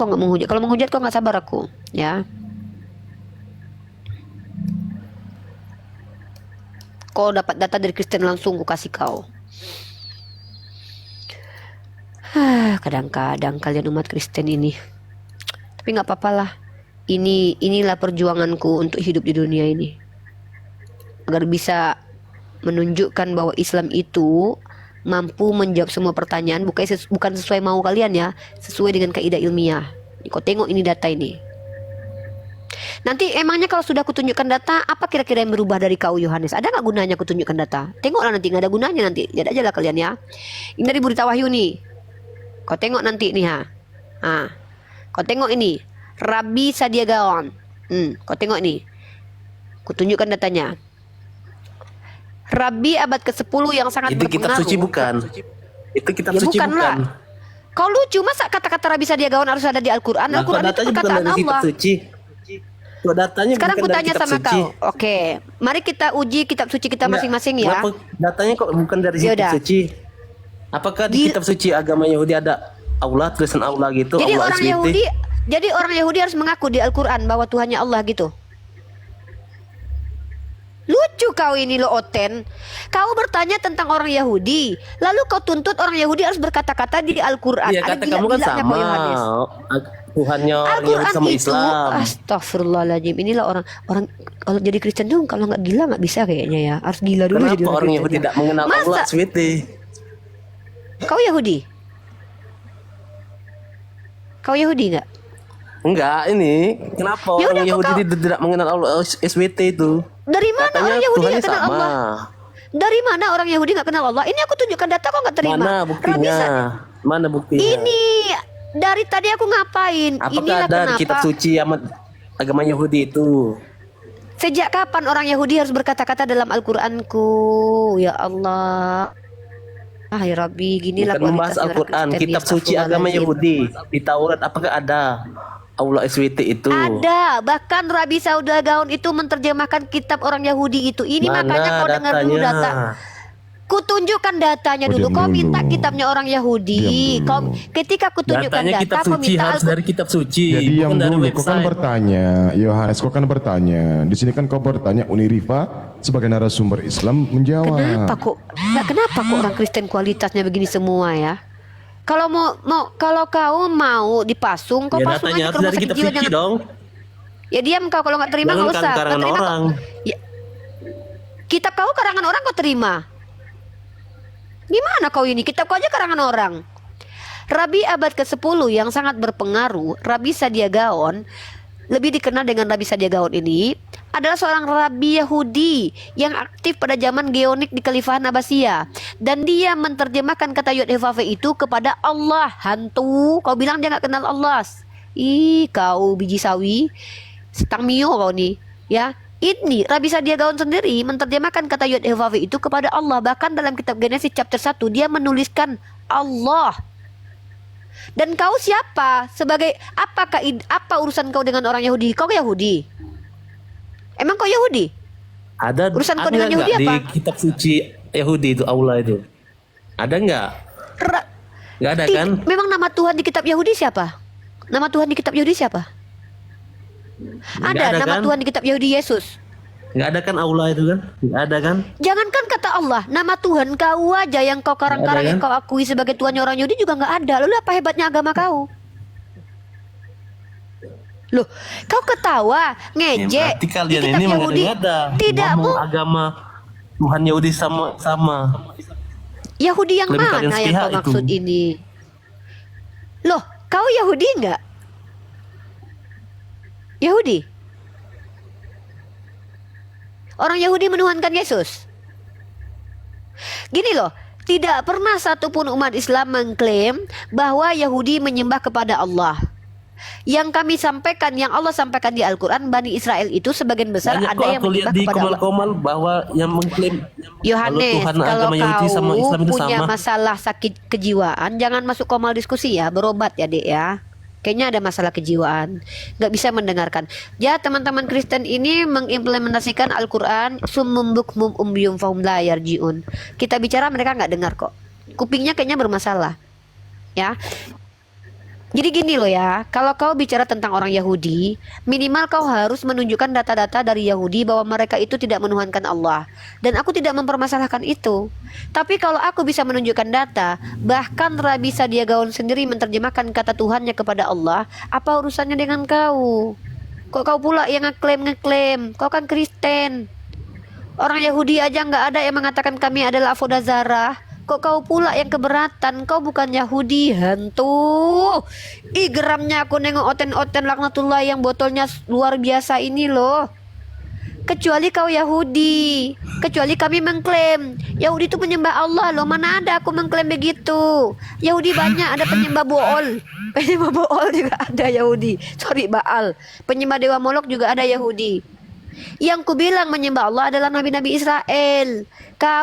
nggak menghujat. Kalau menghujat kau nggak sabar aku, ya. Kau dapat data dari Kristen langsung, ku kasih kau. Kadang-kadang kalian umat Kristen ini. Tapi nggak apa-apalah. Inilah perjuanganku untuk hidup di dunia ini. Agar bisa menunjukkan bahwa Islam itu mampu menjawab semua pertanyaan, bukan sesuai mau kalian ya, sesuai dengan kaidah ilmiah. Kau tengok ini data ini. Nanti emangnya kalau sudah kutunjukkan data, apa kira-kira yang berubah dari kau Yohanes? Ada nggak gunanya kutunjukkan data? Tengoklah nanti, nggak ada gunanya nanti. Lihat aja lah kalian ya. Ini dari Berita Wahyu nih. Kau tengok nanti nih ha. Kau tengok ini. Rabi Sadia Gaon. Kau tengok ini. Kutunjukkan datanya. Rabi abad ke-10 yang sangat Itu kitab berpengaruh. suci bukan? Itu kitab Ya suci bukanlah. bukan? Kau lucu, masa kata-kata Rabi Sadia Gaon harus ada di Al-Quran? Nah, kok Al-Quran itu datanya bukan perkataan dari kitab Allah. suci. Kok datanya Sekarang bukan ku dari tanya kitab sama suci. kau. Oke, mari kita uji kitab suci kita Enggak, masing-masing ya. kenapa datanya kok bukan dari Ya kitab udah. suci? Apakah di kitab suci agama Yahudi ada Allah, tulisan Allah gitu? Jadi Allah orang SWT? orang Yahudi harus mengaku di Al-Quran bahwa Tuhannya Allah gitu. Lucu kau ini lo Oten. Kau bertanya tentang orang Yahudi, lalu kau tuntut orang Yahudi harus berkata-kata di Al-Quran. Iya, Ada kata kamu kan gila-gilanya sama. kau Yohanes. Tuhannya orang Al-Quran Yahudi sama itu, Islam. astagfirullahaladzim. Inilah orang kalau jadi Kristen tuh kalau nggak gila nggak bisa kayaknya ya. Harus gila dulu Kenapa jadi orang Kristen. Yahudi tidak mengenal Masa? Allah, Sweetie? Kau Yahudi? Kau Yahudi nggak? Enggak, ini kenapa Ya orang udah, kok Yahudi kau- tidak mengenal Allah, SWT itu? Dari mana Katanya orang Yahudi Tuhannya nggak kenal sama. Allah? Dari mana orang Yahudi nggak kenal Allah? Ini aku tunjukkan data kok nggak terima. Mana Rabi buktinya? Mana buktinya? Ini dari tadi aku ngapain? Apakah Inilah ada di kenapa. kitab suci agama Yahudi itu? Sejak kapan orang Yahudi harus berkata-kata dalam Al-Quranku? Ya Allah. Ah ya Rabbi, ginilah Bukan membahas kualitas orang Al-Quran, Kristen, kitab ya suci agama astagfirullahaladzim. Yahudi. Di Taurat apakah ada Allah SWT itu? Ada, bahkan Rabi Sauda Gaon itu menerjemahkan kitab orang Yahudi itu. Ini Mana makanya kau dengar dulu datanya? data. Kutunjukkan datanya Oh, dulu. diam Kau dulu. minta kitabnya orang Yahudi. Diam Kau dulu. ketika kutunjukkan Datanya data, kitab kau suci minta harus dari kitab suci, Jadi yang bukan dari dulu, kau kan website. bertanya, Yohanes, kau kan bertanya. Di sini kan kau bertanya, Unirifa sebagai narasumber Islam menjawab. Kenapa kok orang Kristen kualitasnya begini semua ya? Kalau kalau kau mau dipasung, kau Ya pasung datanya aja ke harus rumah dari sakit kitab jiwa suci jangan. dong. Ya diam kau, kalau nggak terima Jangan nggak usah. Nggak karangan terima, orang. Ya, kitab kau karangan orang kau terima. Gimana kau ini? Kitab kau aja karangan orang. Rabi abad ke-10 yang sangat berpengaruh, Rabi Sadia Gaon, lebih dikenal dengan Rabi Sadia Gaon ini, adalah seorang rabi Yahudi yang aktif pada zaman Geonik di Kekhilafahan Abbasiyah, dan dia menerjemahkan kata Yod Hevafe itu kepada Allah. Hantu, kau bilang dia nggak kenal Allah. Ih, kau biji sawi, setang mio kau nih, ya. Ini Rabi Sadia Gaon sendiri menerjemahkan kata Yod Hevafe itu kepada Allah. Bahkan dalam kitab Genesis chapter 1 dia menuliskan Allah. Dan kau siapa? Sebagai apa urusan kau dengan orang Yahudi? Kau Yahudi? Emang kau Yahudi? Ada Urusan kau ada dengan nggak Yahudi di apa? kitab suci Yahudi itu Allah itu? Ada nggak? Nggak ada kan? Memang nama Tuhan di kitab Yahudi siapa? Nama Tuhan di kitab Yahudi siapa? Nggak Ada nama kan? Tuhan di kitab Yahudi Yesus. Nggak ada kan Allah itu kan? Nggak ada kan? Jangankan kata Allah, nama Tuhan kau aja yang kau karang-karang, Nggak ada, yang kau akui sebagai Tuhannya orang Yahudi juga nggak ada. Lalu apa hebatnya agama kau? Loh, kau ketawa, Ya, ngejek. berarti kalian Di kitab ini Yahudi mengada-ngada tidak ngomong agama Tuhan Yahudi sama. Yahudi yang Lebih kalian mana yang sepihak kau itu. maksud ini? Loh, kau Yahudi enggak? Yahudi? Orang Yahudi menuhankan Yesus. Gini loh, tidak pernah satupun umat Islam mengklaim bahwa Yahudi menyembah kepada Allah. Yang kami sampaikan, yang Allah sampaikan di Al-Quran, Bani Israel itu sebagian besar Banyak ada kok yang aku lihat menyembah di kepada Allah. komal-komal bahwa yang mengklaim Yohanes, Tuhan kalau agama Yahudi sama Islam itu punya sama. masalah sakit kejiwaan, jangan masuk komal diskusi ya, berobat ya dek ya. Kayaknya ada masalah kejiwaan, nggak bisa mendengarkan. Ya, teman-teman Kristen ini mengimplementasikan Al-Quran summum bukmum umyum fahum la yarjiun. Kita bicara mereka nggak dengar kok. Kupingnya kayaknya bermasalah. Ya. Jadi gini loh ya, kalau kau bicara tentang orang Yahudi, minimal kau harus menunjukkan data-data dari Yahudi bahwa mereka itu tidak menuhankan Allah. Dan aku tidak mempermasalahkan itu. Tapi kalau aku bisa menunjukkan data, bahkan Rabi Sadia Gaon sendiri menerjemahkan kata Tuhannya kepada Allah, apa urusannya dengan kau? Kok kau pula yang ngeklaim? Kau kan Kristen. Orang Yahudi aja nggak ada yang mengatakan kami adalah Avodah Zarah. Kok kau pula yang keberatan? Kau bukan Yahudi, hantu. Ih, geramnya aku nengok oten-oten laknatullah yang botolnya luar biasa ini loh. Kecuali kau Yahudi. Kecuali kami mengklaim Yahudi itu penyembah Allah loh. Mana ada aku mengklaim begitu. Yahudi banyak, ada penyembah Bool. Penyembah Bool juga ada Yahudi. Sorry, Baal. Penyembah Dewa Molok juga ada Yahudi. Yang ku bilang menyembah Allah adalah nabi-nabi Israel. Kau